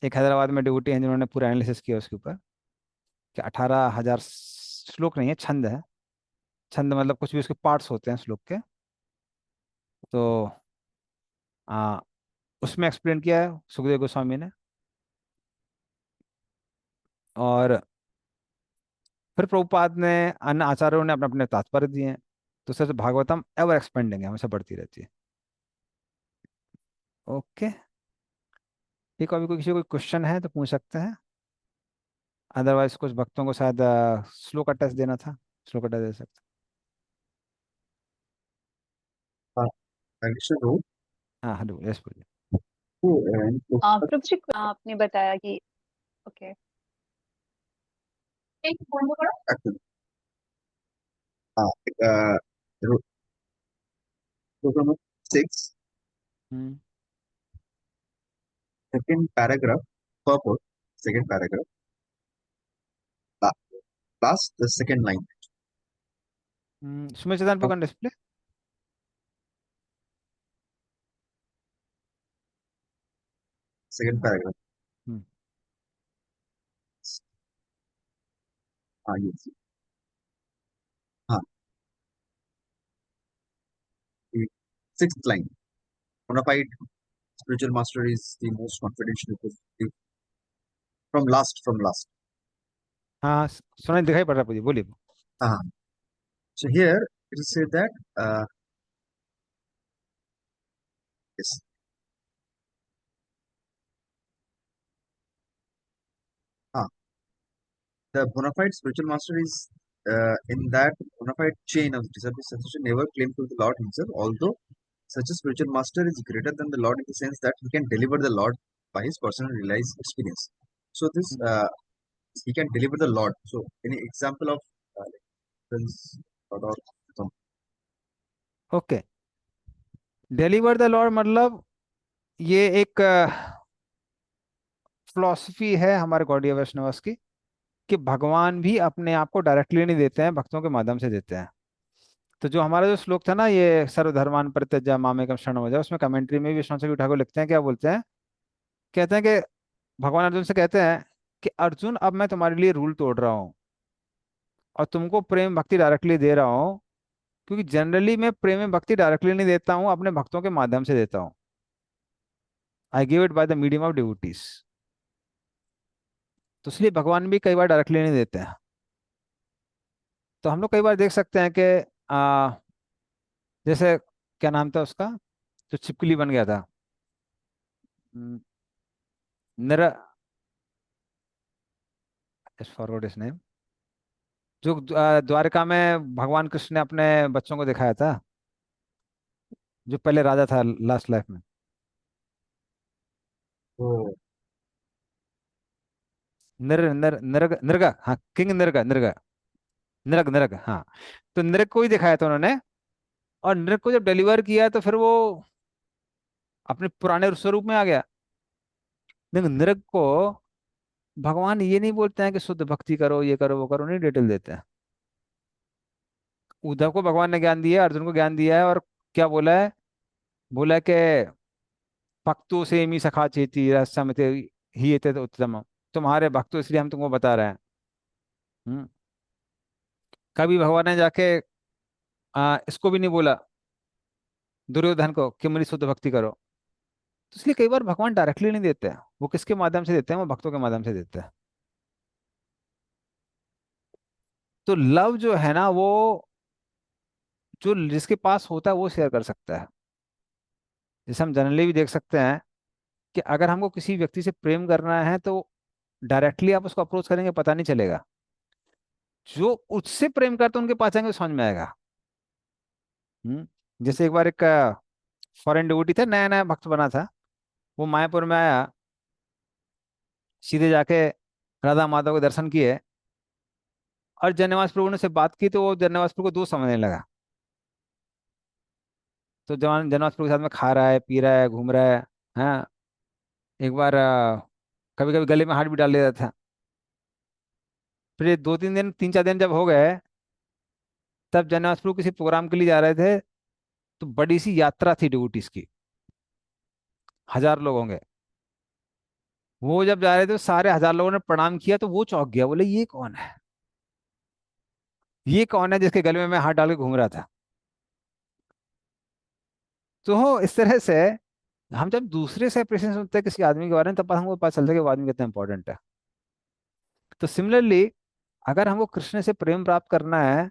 एक हैदराबाद में ड्यूटी हैं जिन्होंने पूरा एनालिसिस किया उसके ऊपर, कि 18,000 श्लोक नहीं है, छंद है। छंद मतलब कुछ भी उसके पार्ट्स होते हैं श्लोक के। तो आ, उसमें एक्सप्लेन किया है सुखदेव गोस्वामी ने। और फिर प्रभुपाद ने, अन्य आचार्यों ने अपने अपने तात्पर्य दिए हैं। तो सर भागवतम एवर एक्सपेंडिंग है, हमेशा बढ़ती रहती है। ओके। ठीक है, अभी कोई किसी को कोई क्वेश्चन है तो पूछ सकते हैं। अदरवाइज कुछ भक्तों को शायद स्लो का टेस्ट देना था, स्लो का टेस्ट दे सकते हाँ, अग्निशु हैं। हाँ हेलो, यस बोलिए। को प्रभु जी आपने बताया कि ओके। हाँ, Roman 6, hmm. second paragraph, purport, second paragraph, la- last, the second line, Sumit Chaitanya of का डिस्प्ले। second paragraph. हम्म। हाँ, yes. हाँ, the sixth line. Bona fide spiritual master is the most confidential from last. हाँ हाँ, सुनाई दिखाई पड़ रहा है, बोलिए बोलिए। So here it is said that yes, ah, the bona fide spiritual master is in that bona fide chain of disciple succession never claimed to the Lord himself, although such a spiritual master is greater than the Lord in the sense that he can deliver the Lord by his personal realized experience. So this he can deliver the Lord. So any example of this Lord or some okay. Deliver the Lord मतलब ये एक philosophy है हमारे गौड़ीय वैष्णवस की, कि भगवान भी अपने आप को डायरेक्टली नहीं देते हैं, भक्तों के माध्यम से देते हैं। तो जो हमारा जो श्लोक था ना, ये सर्वधर्मान परित्यज्य मामेकम शरणं व्रज, उसमें कमेंट्री में भी विश्वनाथ चक्रवर्ती ठाकुर लिखते हैं, क्या बोलते हैं, कहते हैं कि भगवान अर्जुन से कहते हैं कि अर्जुन अब मैं तुम्हारे लिए रूल तोड़ रहा हूँ और तुमको प्रेम भक्ति डायरेक्टली दे रहा हूँ, क्योंकि जनरली मैं प्रेम में भक्ति डायरेक्टली नहीं देता हूँ, अपने भक्तों के माध्यम से देता हूँ। I give it by the medium of devotees. तो इसलिए भगवान भी कई बार डायरेक्टली नहीं देते हैं। तो हम लोग कई बार देख सकते हैं कि आ, जैसे क्या नाम था उसका, जो छिपकली बन गया था, हम्म, नर, फॉरवर्ड इज नेम, जो द्वारका में भगवान कृष्ण ने अपने बच्चों को दिखाया था, जो पहले राजा था लास्ट लाइफ में। oh, नर नर नरग नरगा, हाँ किंग नरगा, नरगा, नरग नरग, हाँ। तो नरक को ही दिखाया था उन्होंने। और नरक को जब डिलीवर किया तो फिर वो अपने पुराने स्वरूप में आ गया। लेकिन नरक को भगवान ये नहीं बोलते हैं कि शुद्ध भक्ति करो, ये करो वो करो, नहीं डिटेल देते हैं। उद्धव को भगवान ने ज्ञान दिया है, अर्जुन को ज्ञान दिया है, और क्या बोला है, बोला है कि भक्तों से मी सखा चेती रहस्यमते ही एतत् उत्तम, तुम्हारे भक्तों, इसलिए हम तुमको बता रहे हैं। हम्म। कभी भगवान ने जाके इसको भी नहीं बोला, दुर्योधन को, कि मेरी शुद्ध भक्ति करो। तो इसलिए कई बार भगवान डायरेक्टली नहीं देते हैं, वो किसके माध्यम से देते हैं, वो भक्तों के माध्यम से देते हैं। तो लव जो है ना, वो जो जिसके पास होता है वो शेयर कर सकता है। जैसे हम जनरली भी देख सकते हैं कि अगर हमको किसी व्यक्ति से प्रेम करना है तो डायरेक्टली आप उसको अप्रोच करेंगे, पता नहीं चलेगा। जो उससे प्रेम करते हैं उनके पास जाएंगे तो समझ में आएगा। जैसे एक बार एक फॉरेन डिवोटी था, नया नया भक्त बना था, वो मायापुर में आया, सीधे जाके राधा माधव के दर्शन किए, और जननिवास प्रभु ने से बात की तो वो जननिवास प्रभु को दोस्त समझने लगा। तो जवान जननिवास प्रभु के साथ में खा रहा है, पी रहा है, घूम रहा है। हाँ। एक बार कभी कभी गले में हाथ भी डाल लेता था। फिर ये 2-3 दिन, 3-4 दिन जब हो गए, तब जननिवास प्रभु किसी प्रोग्राम के लिए जा रहे थे। तो बड़ी सी यात्रा थी डिवोटीज की, 1,000 लोग होंगे। वो जब जा रहे थे सारे हजार लोगों ने प्रणाम किया तो वो चौंक गया, बोले ये कौन है, ये कौन है जिसके गले में मैं हाथ डाल के घूम रहा था। तो इस तरह से हम जब दूसरे से अप्रिसिएशन सुनते हैं किसी आदमी के बारे में, तब हमको पता चलता है कि वो आदमी कितना इंपॉर्टेंट है। तो सिमिलरली अगर हमको कृष्ण से प्रेम प्राप्त करना है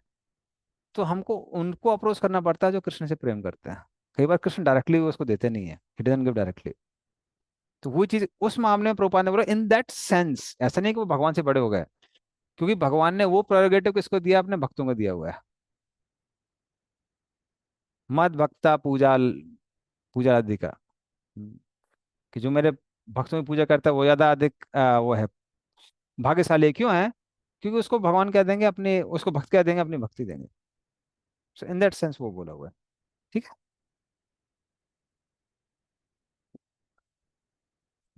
तो हमको उनको अप्रोच करना पड़ता है जो कृष्ण से प्रेम करते हैं। कई बार कृष्ण डायरेक्टली उसको देते नहीं है, ही डजंट गिव डायरेक्टली। तो वो चीज उस मामले में प्रभुपाद ने बोला इन दैट सेंस, ऐसा नहीं कि वो भगवान से बड़े हो गए, क्योंकि भगवान ने वो प्रेरोगेटिव किसको दिया, अपने भक्तों को दिया हुआ है। मद भक्ता पूजा, पूजा आदि का, कि जो मेरे भक्तों की पूजा करता है वो ज्यादा अधिक वो है भाग्यशाली है। क्यों है? क्योंकि उसको भगवान क्या देंगे, अपने उसको भक्त क्या देंगे, अपनी भक्ति देंगे। सो इन दैट सेंस वो बोला हुआ है। ठीक है।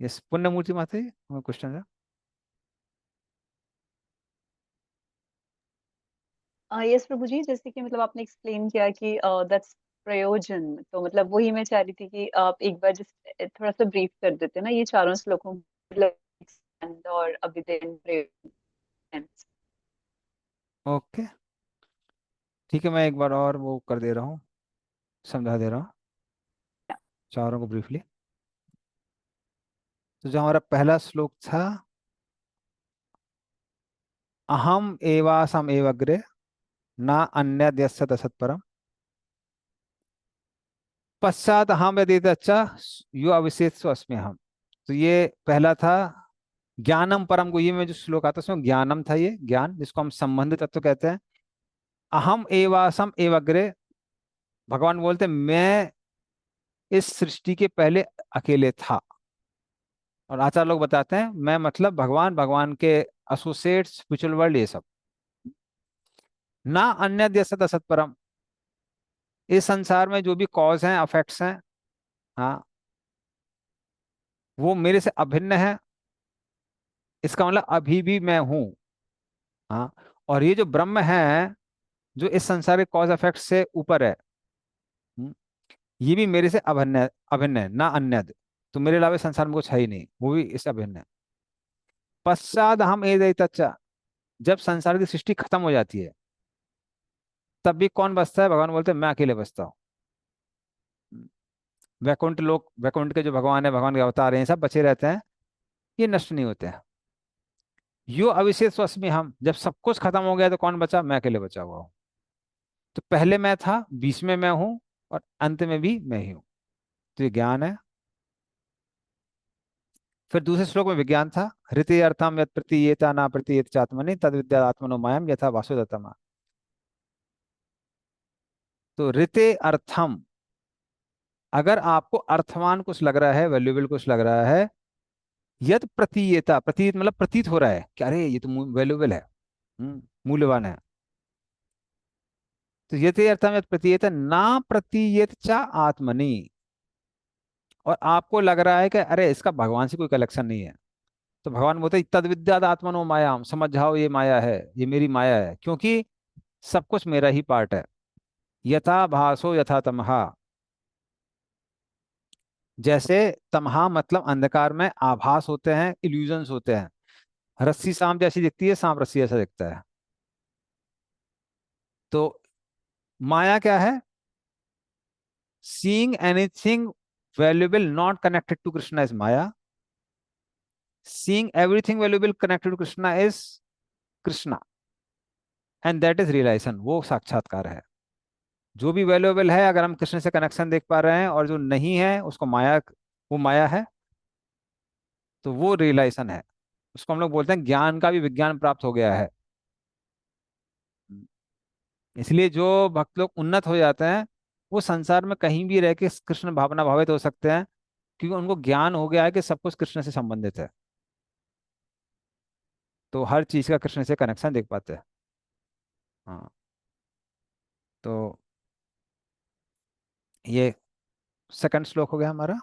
यस, पुण्य मूर्ति माता जी, क्वेश्चन है। यस प्रभु जी, जैसे कि मतलब आपने एक्सप्लेन किया कि दैट्स प्रयोजन, तो मतलब वही मैं चाह रही थी कि आप एक बार जस्ट थोड़ा सा ब्रीफ कर देते ना ये चारों श्लोकों को, मतलब expand और अभिधेय प्रयोजन। ओके, ठीक है, मैं एक बार और वो कर दे रहा हूँ, समझा दे रहा हूँ चारों को ब्रीफली। तो जो हमारा पहला श्लोक था, अहम एवासम एवग्रे ना अन्यद्यस्य तत्परम, पश्चात अहम यदि अच्छा यो अविशेष अस्मि हम। तो ये पहला था ज्ञानम परम को, ये में जो श्लोक आता है उसमें ज्ञानम था, ये ज्ञान जिसको हम संबंधित तत्व कहते हैं। अहम एवासम एवग्रे, भगवान बोलते हैं मैं इस सृष्टि के पहले अकेले था। और आचार्य लोग बताते हैं मैं मतलब भगवान, भगवान के एसोसिएट्स, स्पिरिचुअल वर्ल्ड, ये सब। ना अन्य देशत असत्परम, इस संसार में जो भी कॉज हैं, अफेक्ट्स हैं, हाँ, वो मेरे से अभिन्न है। इसका मतलब अभी भी मैं हूँ। हाँ, और ये जो ब्रह्म है जो इस संसार के कॉज अफेक्ट से ऊपर है, हम्म, ये भी मेरे से अभिन्न है, अभिन्न है ना अन्य। तो मेरे अलावा इस संसार में कुछ है ही नहीं, वो भी इससे अभिन्न है। पश्चात हम ए तच्चा, जब संसार की सृष्टि खत्म हो जाती है तब भी कौन बचता है, भगवान बोलते हैं मैं अकेले बचता हूँ। वैकुंठ लोग, वैकुंठ के जो भगवान है, भगवान के अवतार हैं, ये सब बचे रहते हैं, ये नष्ट नहीं होते हैं। यो अविशेष स्वस्मि हम, जब सब कुछ खत्म हो गया तो कौन बचा, मैं अकेले बचा हुआ हूँ। तो पहले मैं था, बीच में मैं हूँ, और अंत में भी मैं ही हूँ। तो ये ज्ञान है। फिर दूसरे श्लोक में विज्ञान था, हृति अर्थम यत् प्रतीयेता ना प्रतीयेत चात्मनि तद विद्या आत्मनो मायम यथा वासुदतमा। तो ऋते अर्थम, अगर आपको अर्थवान कुछ लग रहा है, वैल्यूएबल कुछ लग रहा है, यद प्रतीयेता, प्रतीत मतलब प्रतीत हो रहा है कि अरे ये तो वैल्यूएबल है, मूल्यवान है। तो यते अर्थम यद प्रतीयेता ना प्रतीयेत चा आत्मनि, और आपको लग रहा है कि अरे इसका भगवान से कोई कलेक्शन नहीं है, तो भगवान बोलते तद विद्यात आत्मनो मायाम, समझ जाओ ये माया है, ये मेरी माया है, क्योंकि सब कुछ मेरा ही पार्ट है। यथा भासो यथा तमहा, जैसे तमहा मतलब अंधकार में आभास होते हैं, इल्यूजन्स होते हैं। रस्सी सांप जैसी दिखती है, सांप रस्सी जैसा दिखता है। तो माया क्या है? Seeing anything valuable not connected to Krishna is maya, seeing everything valuable connected to Krishna is Krishna, and that is realization, वो साक्षात्कार है। जो भी वैल्यूएबल है, अगर हम कृष्ण से कनेक्शन देख पा रहे हैं, और जो नहीं है उसको माया, वो माया है, तो वो रियलाइजेशन है। उसको हम लोग बोलते हैं ज्ञान का भी विज्ञान प्राप्त हो गया है। इसलिए जो भक्त लोग उन्नत हो जाते हैं, वो संसार में कहीं भी रह के कृष्ण भावना भावित हो सकते हैं, क्योंकि उनको ज्ञान हो गया है कि सब कुछ कृष्ण से संबंधित है। तो हर चीज का कृष्ण से कनेक्शन देख पाते हैं। हाँ, तो ये सेकंड श्लोक हो गया हमारा।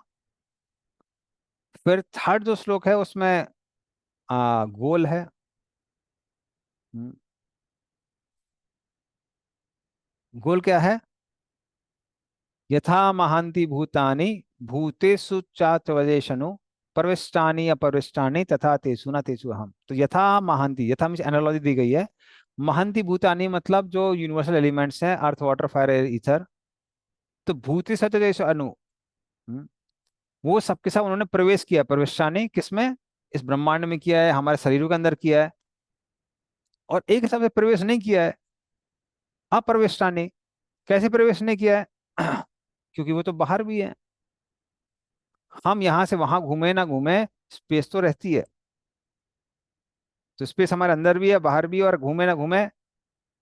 फिर थर्ड जो श्लोक है उसमें गोल है। हम्म, गोल क्या है? यथा महांति भूतानि भूतेषु चात्वजेशनु परविष्टानि अपरविष्टानि तथा तेषु न तेषु अहम। तो यथा महांति, यथा मीन्स एनालॉजी दी गई है। महंती भूतानि मतलब जो यूनिवर्सल एलिमेंट्स हैं, earth water fire air ether. तो भूति सत्य देश अनु, हम्म, वो सबके साथ उन्होंने प्रवेश किया। प्रवेशानी किसमें? इस ब्रह्मांड में किया है, हमारे शरीरों के अंदर किया है। और एक हिसाब से प्रवेश नहीं किया है अप्रवेशानी। कैसे प्रवेश नहीं किया है? क्योंकि वो तो बाहर भी है। हम यहां से वहां घूमे ना घूमे, स्पेस तो रहती है। तो स्पेस हमारे अंदर भी है, बाहर भी है, और घूमे ना घूमे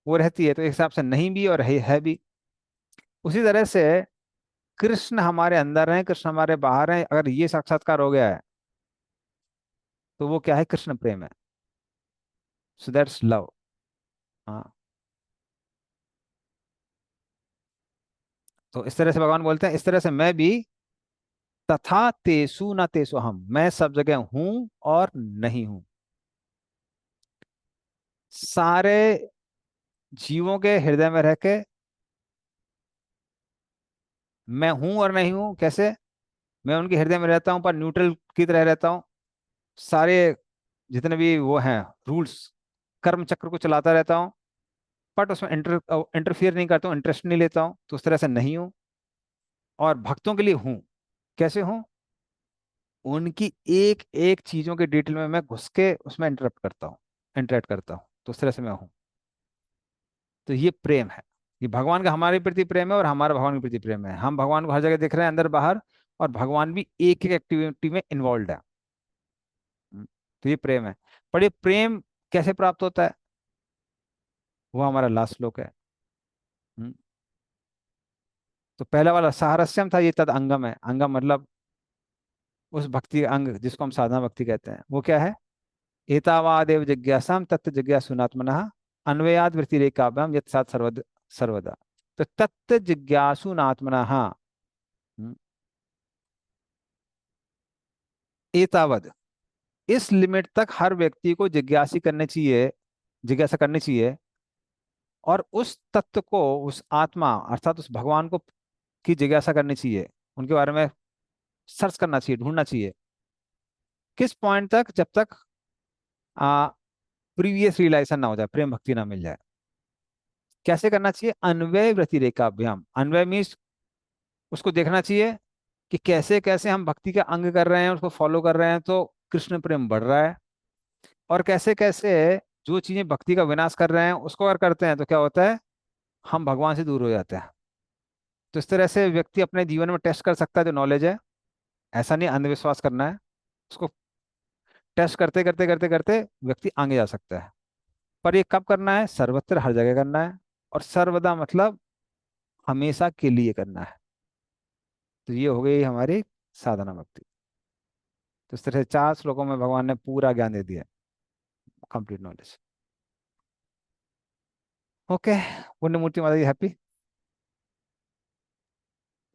वो रहती है। तो एक हिसाब से नहीं भी और है भी। उसी तरह से कृष्ण हमारे अंदर है, कृष्ण हमारे बाहर है। अगर ये साक्षात्कार हो गया है तो वो क्या है? कृष्ण प्रेम है। So that's love. हाँ, तो इस तरह से भगवान बोलते हैं, इस तरह से मैं भी तथा तेसु न तेसु हम, मैं सब जगह हूं और नहीं हूं। सारे जीवों के हृदय में रह के मैं हूं और नहीं हूं। कैसे? मैं उनके हृदय में रहता हूं पर न्यूट्रल की तरह रहता हूं। सारे जितने भी वो हैं रूल्स, कर्म चक्र को चलाता रहता हूं, बट उसमें इंटरफियर नहीं करता हूं, इंटरेस्ट नहीं लेता हूं। तो उस तरह से नहीं हूं। और भक्तों के लिए हूं। कैसे हूं? उनकी एक एक चीजों के डिटेल में मैं घुस के उसमें इंटरेक्ट करता हूँ। तो उस तरह से मैं हूँ। तो ये प्रेम है। ये भगवान का हमारे प्रति प्रेम है और हमारा भगवान के प्रति प्रेम है। हम भगवान को हर जगह देख रहे हैं, अंदर बाहर, और भगवान भी एक एक एक्टिविटी में इन्वॉल्व है। हम्म, तो ये प्रेम है। पर ये प्रेम कैसे प्राप्त होता है? वो हमारा लास्ट श्लोक है। हम्म, तो पहला वाला साहरस्यम था, ये तद अंगम है। अंगम मतलब उस भक्ति अंग जिसको हम साधना भक्ति कहते हैं। वो क्या है? एतावादेव जिज्ञासाम तत्व जिज्ञासुनात्मनः अन्वयाद वृत्तिरेकाभ्याम यत् सात् सर्वदा। तो तत्व जिज्ञासुनात्मनः, हम्म, एतावद, इस लिमिट तक हर व्यक्ति को जिज्ञासा करनी चाहिए। और उस तत्व को, उस आत्मा अर्थात उस भगवान को की जिज्ञासा करनी चाहिए। उनके बारे में सर्च करना चाहिए, ढूंढना चाहिए। किस पॉइंट तक? जब तक प्रीवियस रियलाइजेशन ना हो जाए, प्रेम भक्ति ना मिल जाए। कैसे करना चाहिए? अन्वय वृत्ति रेखाभ्याम। अन्वय मीन्स उसको देखना चाहिए कि कैसे कैसे हम भक्ति का अंग कर रहे हैं, उसको फॉलो कर रहे हैं तो कृष्ण प्रेम बढ़ रहा है। और कैसे कैसे जो चीजें भक्ति का विनाश कर रहे हैं उसको अगर करते हैं तो क्या होता है? हम भगवान से दूर हो जाते हैं। तो इस तरह से व्यक्ति अपने जीवन में टेस्ट कर सकता है जो नॉलेज है। ऐसा नहीं अंधविश्वास करना है, उसको टेस्ट करते करते करते करते व्यक्ति आगे जा सकता है। पर ये कब करना है? सर्वत्र, हर जगह करना है। और सर्वदा मतलब हमेशा के लिए करना है। तो ये हो गई हमारी साधना भक्ति। तो इस तरह से 4 श्लोकों में भगवान ने पूरा ज्ञान दे दिया, complete knowledge. Okay, Punyamurti Mata ji happy?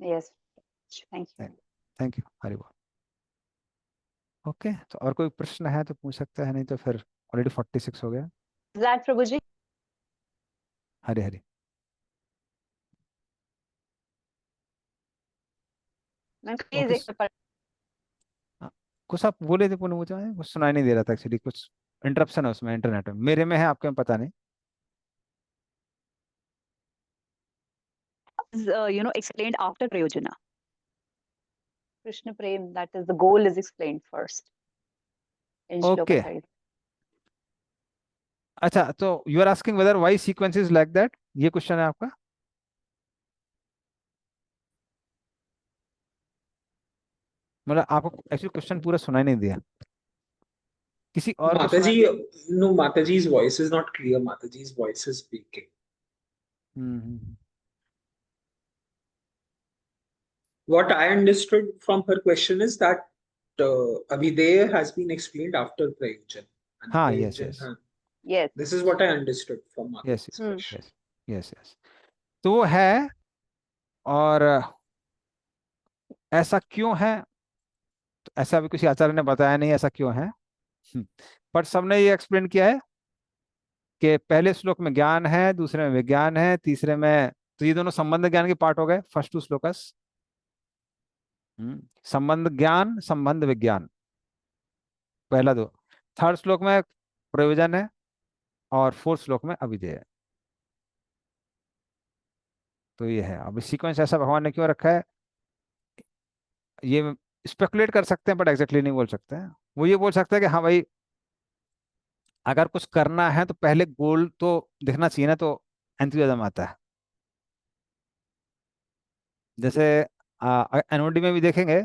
Yes, thank you. Thank you, Hari बोल। ओके, तो और कोई प्रश्न है तो पूछ सकता है, नहीं तो फिर ऑलरेडी 46 हो गया। दैट प्रभु जी। हरे हरे। मैं ओके, प्लीज एक पर कुछ आप बोले थे पुण्यमूर्ति माता जी, कुछ सुनाई नहीं दे रहा था एक्चुअली। कुछ इंटरप्शन है उसमें, इंटरनेट में। मेरे में है, आपके में पता नहीं। explained after Prayojana. Krishna Prem, that is the goal, is explained first in Shloka okay, 30. अच्छा, तो you are asking whether why sequence is like that, ये क्वेश्चन है आपका? मतलब आपको एक्चुअली क्वेश्चन पूरा सुनाई नहीं दिया। किसी और को सुना? Mataji, no, Mataji's voice is not clear. Mataji's voice is speaking. Hmm. What I understood from her question is that Abhideya has been explained after Prayojan. And हाँ, yes Prayojan, yes Yes. this is what I understood from yes Mataji's Hmm. question. Yes yes yes. तो वो है। और ऐसा क्यों है? तो ऐसा अभी किसी आचार्य ने बताया नहीं ऐसा क्यों है। पर सबने ये एक्सप्लेन किया है कि पहले श्लोक में ज्ञान है, दूसरे में विज्ञान है, तीसरे में, तो ये दोनों संबंध ज्ञान के पार्ट हो गए, फर्स्ट 2 श्लोकस। संबंध ज्ञान, संबंध विज्ञान। पहला दो, थर्ड श्लोक में प्रयोजन है और फोर्थ श्लोक में अभिधेय है। तो ये है, अब सीक्वेंस ऐसा भगवान ने क्यों रखा है, ये स्पेकुलेट कर सकते हैं बट एग्जैक्टली नहीं बोल सकते हैं। वो ये बोल सकते हैं कि हाँ भाई, अगर कुछ करना है तो पहले गोल तो दिखना चाहिए ना, तो एंथुसियाज्म आता है। जैसे एनओडी में भी देखेंगे,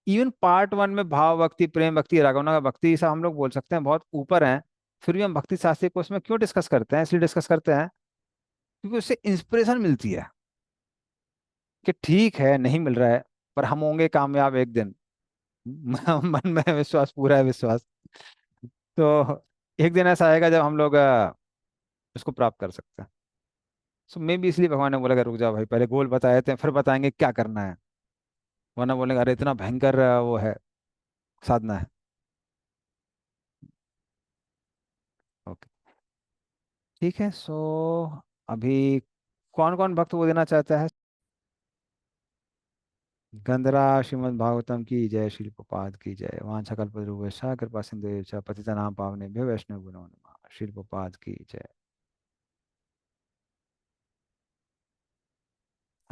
इवन पार्ट वन में भाव भक्ति, प्रेम भक्ति, रागवना भक्ति, सब हम लोग बोल सकते हैं बहुत ऊपर हैं, फिर भी हम भक्ति शास्त्री को उसमें क्यों डिस्कस करते हैं, इसलिए डिस्कस करते हैं क्योंकि उससे इंस्पिरेशन मिलती है कि ठीक है नहीं मिल रहा है पर हम होंगे कामयाब एक दिन। मन में है विश्वास, पूरा है विश्वास। तो एक दिन ऐसा आएगा जब हम लोग उसको प्राप्त कर सकते हैं। सो मे भी इसलिए भगवान ने बोला कि रुक जाओ भाई, पहले गोल बता देते हैं फिर बताएंगे क्या करना है, वरना बोलेंगे अरे इतना भयंकर वो है, साधना है। ओके, ठीक है। सो अभी कौन कौन भक्त वो देना चाहता है? गंधरा श्रीमद् भागवतम की जय, श्री प्रपाद की जय, वांछा कल्पतरुभ्यश्च कृपा सिंधु पतितनां पावनेभ्यो वैष्णव गुणो नमः, श्री प्रपाद की जय।